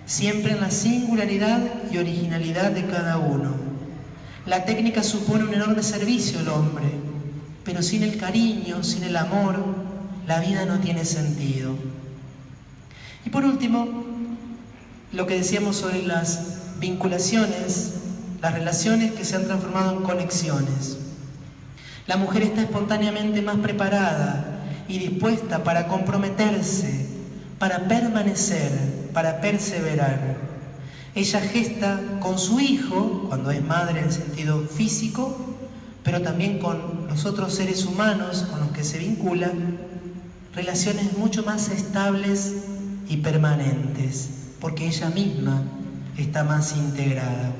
siempre en la singularidad y originalidad de cada uno. La técnica supone un enorme servicio al hombre, pero sin el cariño, sin el amor, la vida no tiene sentido. Y por último, lo que decíamos sobre las vinculaciones, las relaciones que se han transformado en conexiones. La mujer está espontáneamente más preparada y dispuesta para comprometerse, para permanecer, para perseverar. Ella gesta con su hijo, cuando es madre en sentido físico, pero también con los otros seres humanos con los que se vincula, relaciones mucho más estables y permanentes, porque ella misma está más integrada.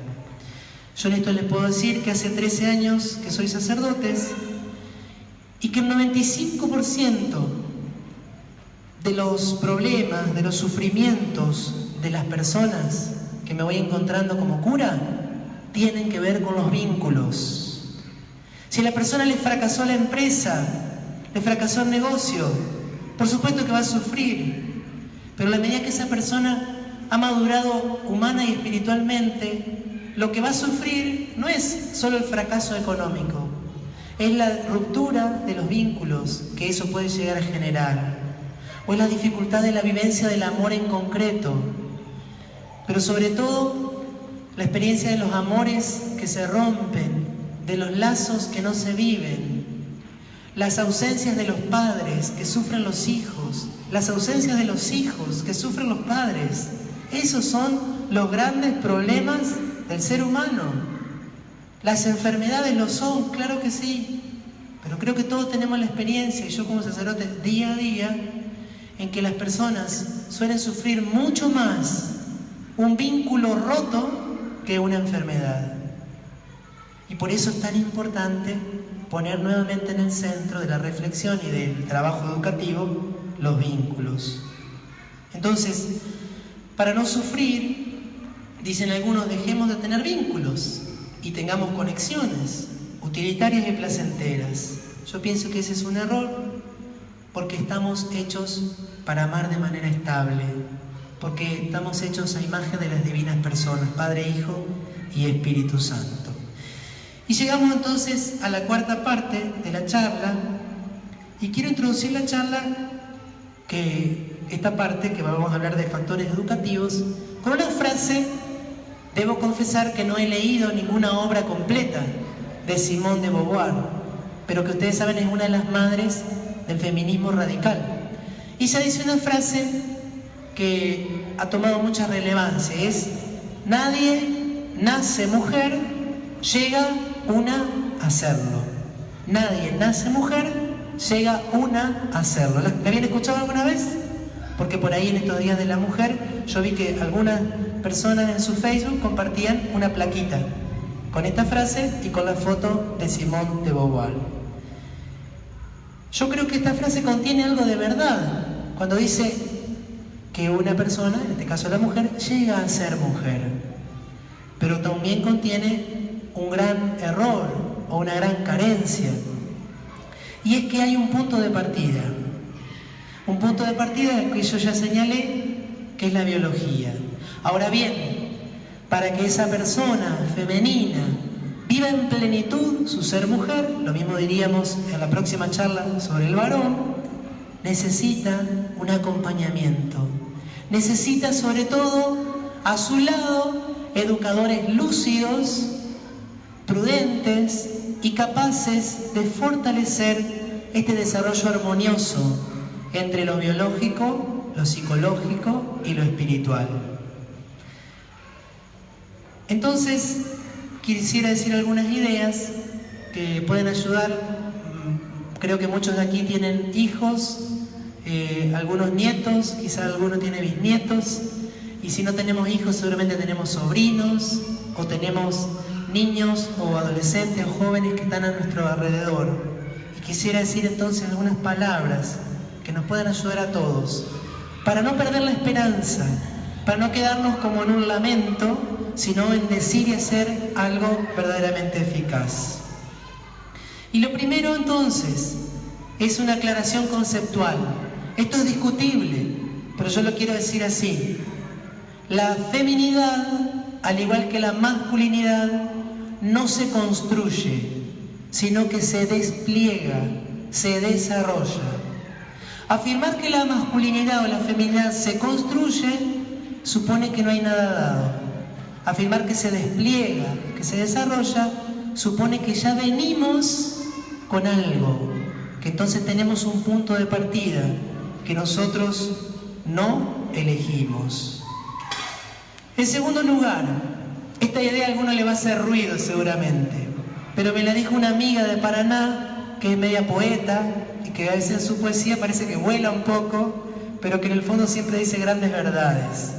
Yo en esto les puedo decir que hace 13 años que soy sacerdote y que el 95% de los problemas, de los sufrimientos de las personas que me voy encontrando como cura, tienen que ver con los vínculos. Si a la persona le fracasó la empresa, le fracasó el negocio, por supuesto que va a sufrir, pero a la medida que esa persona ha madurado humana y espiritualmente, lo que va a sufrir no es solo el fracaso económico, es la ruptura de los vínculos que eso puede llegar a generar, o es la dificultad de la vivencia del amor en concreto, pero sobre todo la experiencia de los amores que se rompen, de los lazos que no se viven, las ausencias de los padres que sufren los hijos, las ausencias de los hijos que sufren los padres. Esos son los grandes problemas del ser humano. Las enfermedades lo son, claro que sí, pero creo que todos tenemos la experiencia, y yo como sacerdote día a día, en que las personas suelen sufrir mucho más un vínculo roto que una enfermedad. Y por eso es tan importante poner nuevamente en el centro de la reflexión y del trabajo educativo los vínculos. Entonces, para no sufrir, dicen algunos, dejemos de tener vínculos y tengamos conexiones utilitarias y placenteras. Yo pienso que ese es un error, porque estamos hechos para amar de manera estable, porque estamos hechos a imagen de las divinas personas, Padre, Hijo y Espíritu Santo. Y llegamos entonces a la cuarta parte de la charla, y quiero introducir la charla, esta parte que vamos a hablar de factores educativos, con una frase. Debo confesar que no he leído ninguna obra completa de Simone de Beauvoir, pero que ustedes saben es una de las madres del feminismo radical. Y ella dice una frase que ha tomado mucha relevancia, es: nadie nace mujer, llega una a serlo. Nadie nace mujer, llega una a serlo. ¿La habían escuchado alguna vez? Porque por ahí en estos días de la mujer yo vi que algunas personas en su Facebook compartían una plaquita con esta frase y con la foto de Simone de Beauvoir. Yo creo que esta frase contiene algo de verdad cuando dice que una persona, en este caso la mujer, llega a ser mujer, pero también contiene un gran error o una gran carencia, y es que hay un punto de partida que yo ya señalé, que es la biología. Ahora bien, para que esa persona femenina viva viva en plenitud su ser mujer, lo mismo diríamos en la próxima charla sobre el varón, necesita un acompañamiento. Necesita sobre todo a su lado educadores lúcidos, prudentes y capaces de fortalecer este desarrollo armonioso entre lo biológico, lo psicológico y lo espiritual. Entonces, quisiera decir algunas ideas que pueden ayudar. Creo que muchos de aquí tienen hijos, algunos nietos, quizás alguno tiene bisnietos, y si no tenemos hijos seguramente tenemos sobrinos o tenemos niños o adolescentes o jóvenes que están a nuestro alrededor. Y quisiera decir entonces algunas palabras que nos puedan ayudar a todos para no perder la esperanza, para no quedarnos como en un lamento, sino en decir y hacer algo verdaderamente eficaz. Y lo primero entonces es una aclaración conceptual. Esto es discutible, pero yo lo quiero decir así. La feminidad, al igual que la masculinidad, no se construye, sino que se despliega, se desarrolla. Afirmar que la masculinidad o la feminidad se construye supone que no hay nada dado. Afirmar que se despliega, que se desarrolla, supone que ya venimos con algo, que entonces tenemos un punto de partida que nosotros no elegimos. En segundo lugar, esta idea a alguno le va a hacer ruido seguramente, pero me la dijo una amiga de Paraná, que es media poeta, y que a veces en su poesía parece que vuela un poco, pero que en el fondo siempre dice grandes verdades.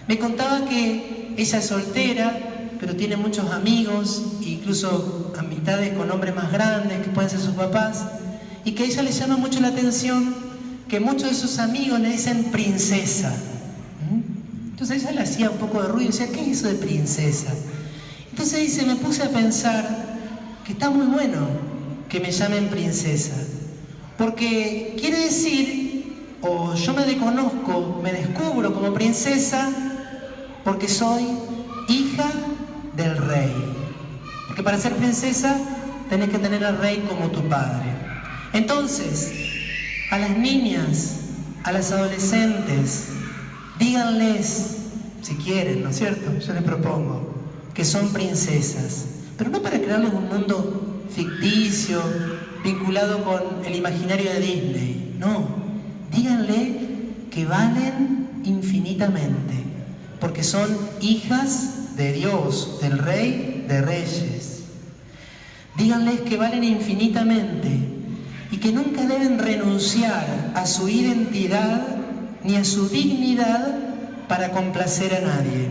Me contaba que ella es soltera, pero tiene muchos amigos, incluso amistades con hombres más grandes, que pueden ser sus papás, y que a ella le llama mucho la atención que muchos de sus amigos le dicen princesa. Entonces ella le hacía un poco de ruido y decía, ¿qué es eso de princesa? Entonces dice, me puse a pensar que está muy bueno que me llamen princesa, porque quiere decir, o yo me desconozco, me descubro como princesa, porque soy hija del rey. Porque para ser princesa tenés que tener al rey como tu padre. Entonces, a las niñas, a las adolescentes, díganles, si quieren, ¿no es cierto? Yo les propongo que son princesas, pero no para crearles un mundo ficticio, vinculado con el imaginario de Disney. No, díganle que valen infinitamente, porque son hijas de Dios, del Rey de Reyes. Díganles que valen infinitamente y que nunca deben renunciar a su identidad ni a su dignidad para complacer a nadie.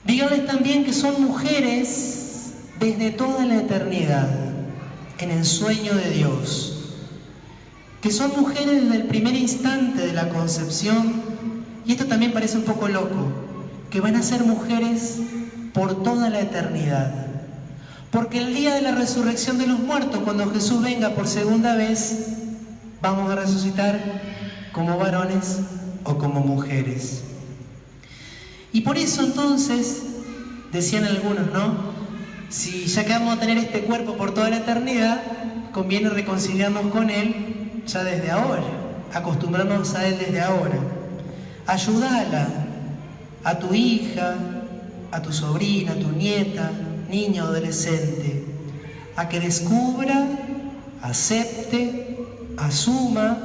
Díganles también que son mujeres desde toda la eternidad, en el sueño de Dios, que son mujeres desde el primer instante de la concepción, y esto también parece un poco loco, que van a ser mujeres por toda la eternidad. Porque el día de la resurrección de los muertos, cuando Jesús venga por segunda vez, vamos a resucitar como varones o como mujeres. Y por eso entonces, decían algunos, ¿no? Si ya que vamos a tener este cuerpo por toda la eternidad, conviene reconciliarnos con Él ya desde ahora, acostumbrarnos a Él desde ahora. Ayúdala a tu hija, a tu sobrina, a tu nieta, niña o adolescente, a que descubra, acepte, asuma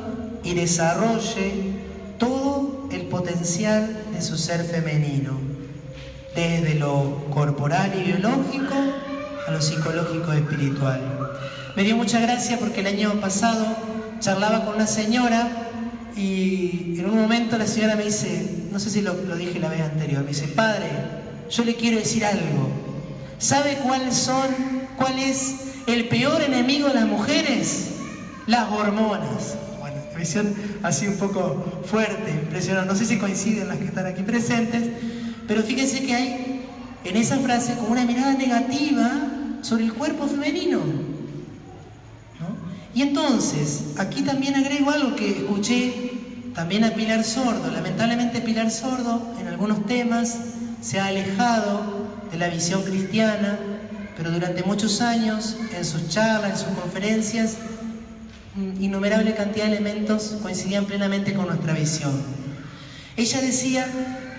y desarrolle todo el potencial de su ser femenino, desde lo corporal y biológico a lo psicológico y espiritual. Me dio mucha gracia porque el año pasado charlaba con una señora y en un momento la señora me dice, no sé si lo dije la vez anterior, me dice, padre, yo le quiero decir algo. ¿Sabe cuál es el peor enemigo de las mujeres? Las hormonas. Bueno, visión así un poco fuerte, impresionante. No sé si coinciden las que están aquí presentes, pero fíjense que hay en esa frase como una mirada negativa sobre el cuerpo femenino, ¿no? Y entonces, aquí también agrego algo que escuché también a Pilar Sordo. Lamentablemente Pilar Sordo en algunos temas se ha alejado de la visión cristiana, pero durante muchos años, en sus charlas, en sus conferencias, innumerable cantidad de elementos coincidían plenamente con nuestra visión. Ella decía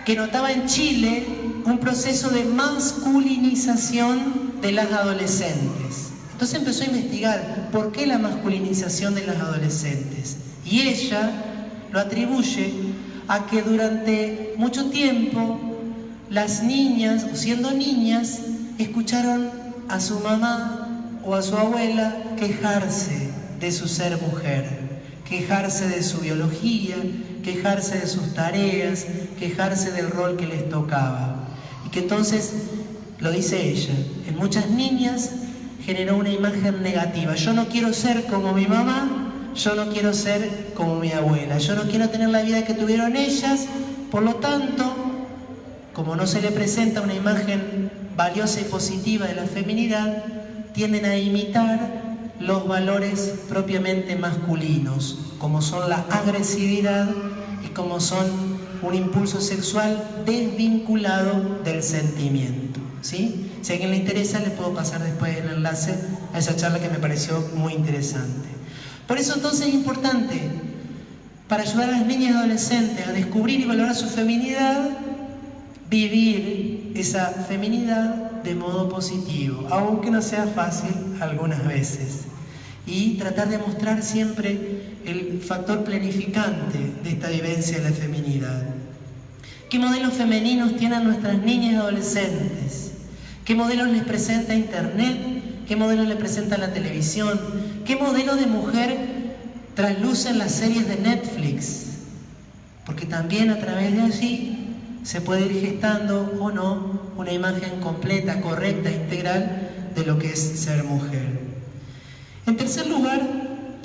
que notaba en Chile un proceso de masculinización de las adolescentes. Entonces empezó a investigar por qué la masculinización de las adolescentes. Y ella lo atribuye a que durante mucho tiempo las niñas, o siendo niñas, escucharon a su mamá o a su abuela quejarse de su ser mujer, quejarse de su biología, quejarse de sus tareas, quejarse del rol que les tocaba. Y que entonces, lo dice ella, en muchas niñas generó una imagen negativa. Yo no quiero ser como mi mamá, yo no quiero ser como mi abuela, yo no quiero tener la vida que tuvieron ellas, por lo tanto, como no se le presenta una imagen valiosa y positiva de la feminidad, tienden a imitar los valores propiamente masculinos, como son la agresividad y como son un impulso sexual desvinculado del sentimiento, ¿sí? Si a alguien le interesa, le puedo pasar después el enlace a esa charla que me pareció muy interesante. Por eso entonces es importante, para ayudar a las niñas y adolescentes a descubrir y valorar su feminidad, vivir esa feminidad de modo positivo, aunque no sea fácil algunas veces. Y tratar de mostrar siempre el factor planificante de esta vivencia de la feminidad. ¿Qué modelos femeninos tienen nuestras niñas y adolescentes? ¿Qué modelos les presenta Internet? ¿Qué modelos les presenta la televisión? ¿Qué modelo de mujer traslucen las series de Netflix? Porque también a través de allí se puede ir gestando o no una imagen completa, correcta, integral de lo que es ser mujer. En tercer lugar,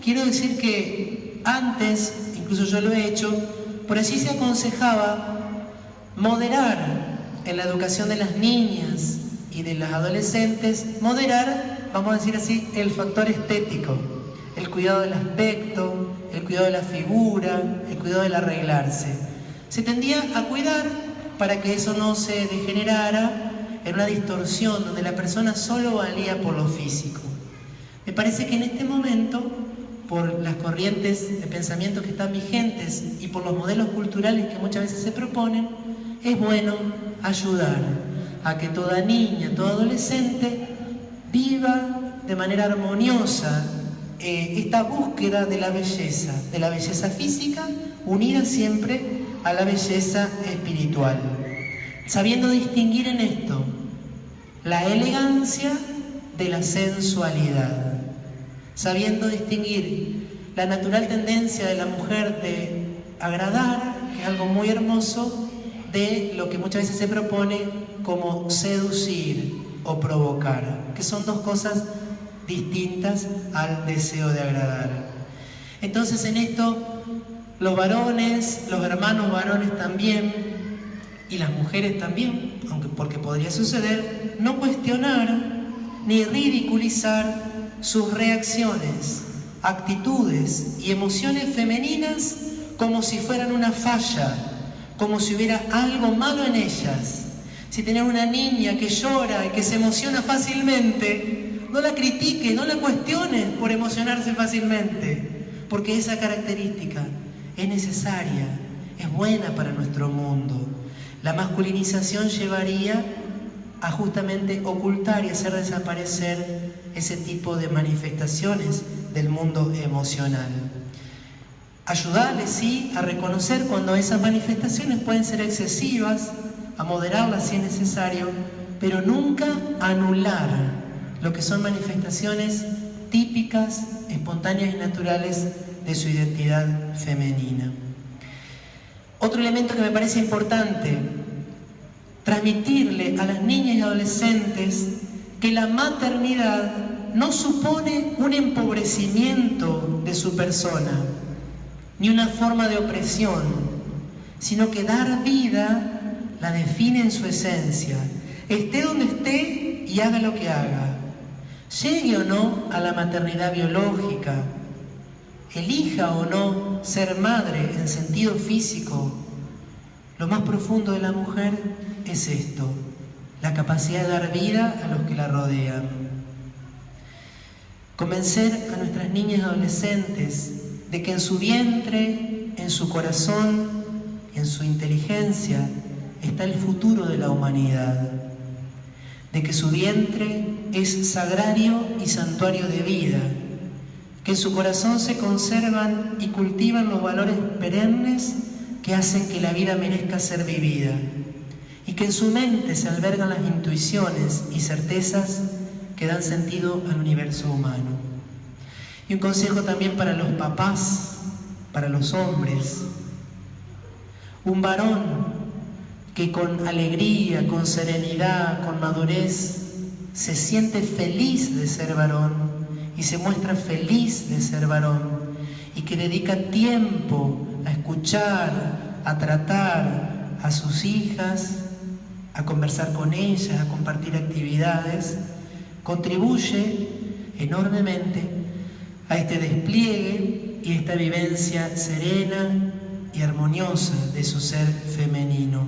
quiero decir que antes, incluso yo lo he hecho, por allí se aconsejaba moderar en la educación de las niñas y de las adolescentes, moderar, vamos a decir así, el factor estético, el cuidado del aspecto, el cuidado de la figura, el cuidado del arreglarse. Se tendía a cuidar para que eso no se degenerara en una distorsión donde la persona solo valía por lo físico. Me parece que en este momento, por las corrientes de pensamiento que están vigentes y por los modelos culturales que muchas veces se proponen, es bueno ayudar a que toda niña, todo adolescente viva de manera armoniosa esta búsqueda de la belleza física, unida siempre a la belleza espiritual, sabiendo distinguir en esto la elegancia de la sensualidad, sabiendo distinguir la natural tendencia de la mujer de agradar, que es algo muy hermoso, de lo que muchas veces se propone como seducir o provocar, que son dos cosas distintas al deseo de agradar. Entonces en esto los varones, los hermanos varones también, y las mujeres también, porque podría suceder, no cuestionar ni ridiculizar sus reacciones, actitudes y emociones femeninas como si fueran una falla, como si hubiera algo malo en ellas. Si tenés una niña que llora y que se emociona fácilmente, no la critique, no la cuestiones por emocionarse fácilmente, porque esa característica es necesaria, es buena para nuestro mundo. La masculinización llevaría a justamente ocultar y hacer desaparecer ese tipo de manifestaciones del mundo emocional. Ayudarles, sí, a reconocer cuando esas manifestaciones pueden ser excesivas, a moderarlas si es necesario, pero nunca anular lo que son manifestaciones típicas, espontáneas y naturales de su identidad femenina. Otro elemento que me parece importante, transmitirle a las niñas y adolescentes que la maternidad no supone un empobrecimiento de su persona, ni una forma de opresión, sino que dar vida la define en su esencia, esté donde esté y haga lo que haga, llegue o no a la maternidad biológica, elija o no ser madre en sentido físico. Lo más profundo de la mujer es esto, la capacidad de dar vida a los que la rodean. Convencer a nuestras niñas y adolescentes de que en su vientre, en su corazón, en su inteligencia, está el futuro de la humanidad. De que su vientre es sagrario y santuario de vida, que en su corazón se conservan y cultivan los valores perennes que hacen que la vida merezca ser vivida, y que en su mente se albergan las intuiciones y certezas que dan sentido al universo humano. Y un consejo también para los papás, para los hombres. Un varón que con alegría, con serenidad, con madurez, se siente feliz de ser varón y se muestra feliz de ser varón, y que dedica tiempo a escuchar, a tratar a sus hijas, a conversar con ellas, a compartir actividades, contribuye enormemente a este despliegue y esta vivencia serena y armoniosa de su ser femenino.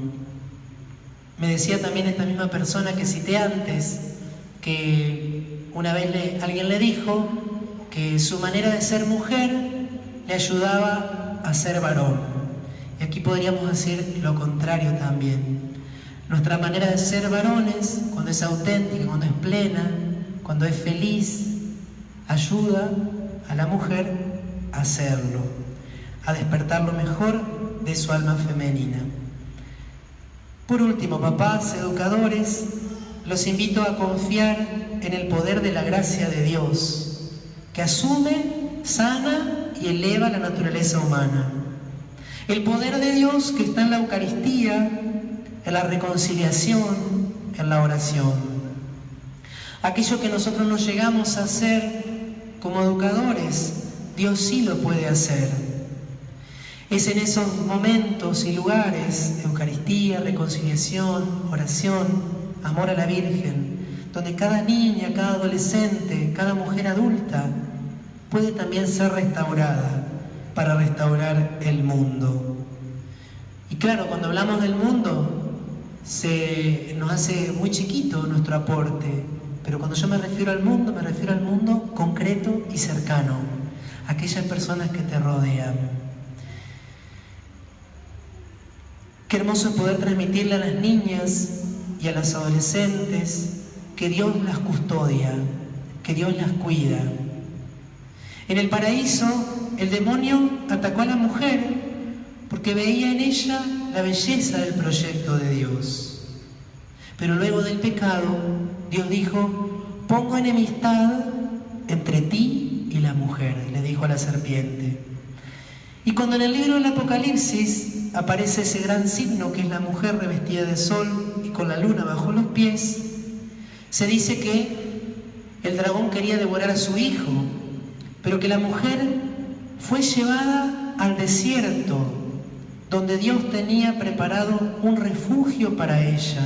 Me decía también esta misma persona que cité antes, que una vez alguien le dijo que su manera de ser mujer le ayudaba a ser varón. Y aquí podríamos decir lo contrario también. Nuestra manera de ser varones, cuando es auténtica, cuando es plena, cuando es feliz, ayuda a la mujer a hacerlo, a despertar lo mejor de su alma femenina. Por último, papás, educadores, los invito a confiar en el poder de la gracia de Dios, que asume, sana y eleva la naturaleza humana. El poder de Dios que está en la Eucaristía, en la reconciliación, en la oración. Aquello que nosotros no llegamos a hacer como educadores, Dios sí lo puede hacer. Es en esos momentos y lugares, Eucaristía, reconciliación, oración, amor a la Virgen, donde cada niña, cada adolescente, cada mujer adulta puede también ser restaurada para restaurar el mundo. Y claro, cuando hablamos del mundo, se nos hace muy chiquito nuestro aporte, pero cuando yo me refiero al mundo concreto y cercano, aquellas personas que te rodean. Qué hermoso es poder transmitirle a las niñas y a las adolescentes que Dios las custodia, que Dios las cuida. En el paraíso, el demonio atacó a la mujer porque veía en ella la belleza del proyecto de Dios. Pero luego del pecado, Dios dijo: pongo enemistad entre ti y la mujer, le dijo a la serpiente. Y cuando en el libro del Apocalipsis aparece ese gran signo que es la mujer revestida de sol y con la luna bajo los pies, se dice que el dragón quería devorar a su hijo, pero que la mujer fue llevada al desierto, donde Dios tenía preparado un refugio para ella.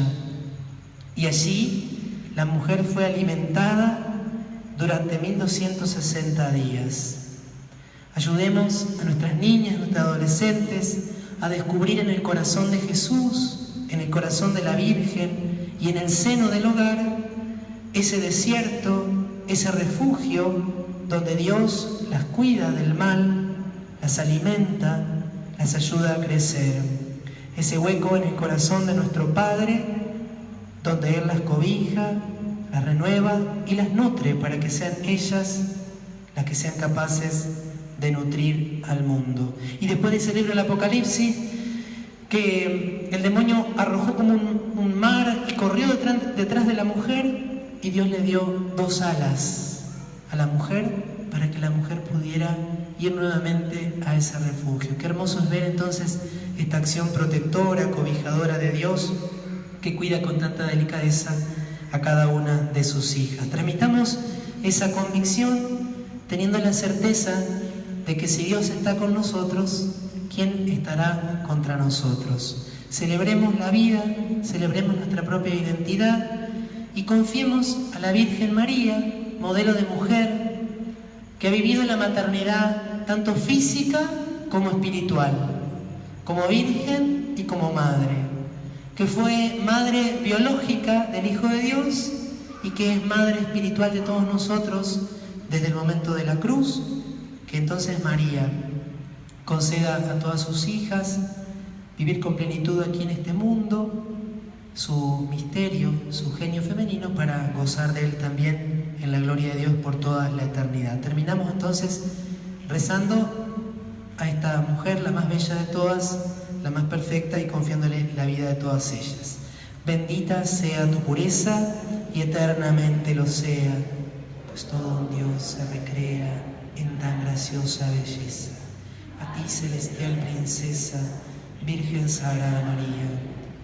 Y allí la mujer fue alimentada durante 1260 días. Ayudemos a nuestras niñas, a nuestras adolescentes a descubrir en el corazón de Jesús, en el corazón de la Virgen y en el seno del hogar ese desierto, ese refugio donde Dios las cuida del mal, las alimenta, las ayuda a crecer. Ese hueco en el corazón de nuestro Padre donde Él las cobija, las renueva y las nutre para que sean ellas las que sean capaces de nutrir al mundo. Y después de ese libro del Apocalipsis, que el demonio arrojó como un mar y corrió detrás de la mujer, y Dios le dio 2 alas a la mujer para que la mujer pudiera ir nuevamente a ese refugio. Qué hermoso es ver entonces esta acción protectora, cobijadora de Dios, que cuida con tanta delicadeza a cada una de sus hijas. Transmitamos esa convicción teniendo la certeza de que si Dios está con nosotros, ¿quién estará contra nosotros? Celebremos la vida, celebremos nuestra propia identidad y confiemos a la Virgen María, modelo de mujer, que ha vivido la maternidad tanto física como espiritual, como virgen y como madre. que fue madre biológica del Hijo de Dios y que es madre espiritual de todos nosotros desde el momento de la cruz, que entonces María conceda a todas sus hijas vivir con plenitud aquí en este mundo, su misterio, su genio femenino, para gozar de él también en la gloria de Dios por toda la eternidad. Terminamos entonces rezando a esta mujer, la más bella de todas, la más perfecta, y confiándole la vida de todas ellas. Bendita sea tu pureza y eternamente lo sea, pues todo un Dios se recrea en tan graciosa belleza. A ti, celestial princesa, Virgen Sagrada María,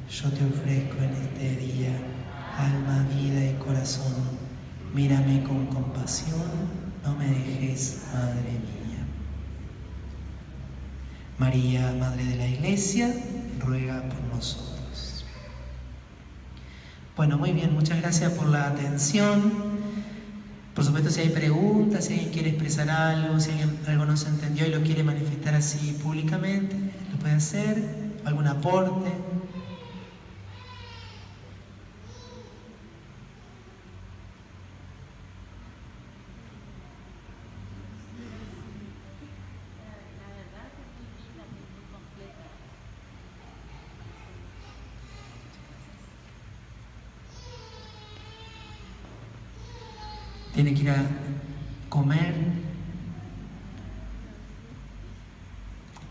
yo te ofrezco en este día alma, vida y corazón. Mírame con compasión, no me dejes, Madre mía. María, Madre de la Iglesia, ruega por nosotros. Bueno, muy bien, muchas gracias por la atención. Por supuesto, si hay preguntas, si alguien quiere expresar algo, si alguien algo no se entendió y lo quiere manifestar así públicamente, lo puede hacer, algún aporte. Tiene que ir a comer.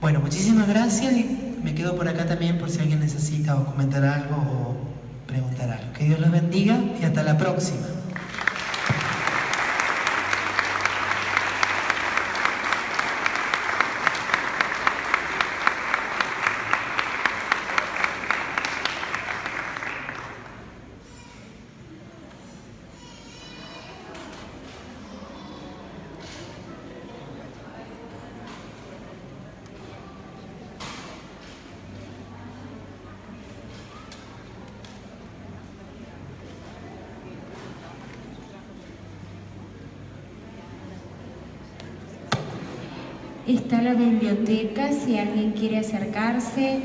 Bueno, muchísimas gracias y me quedo por acá también por si alguien necesita o comentar algo o preguntar algo. Que Dios los bendiga y hasta la próxima. Está la biblioteca, si alguien quiere acercarse.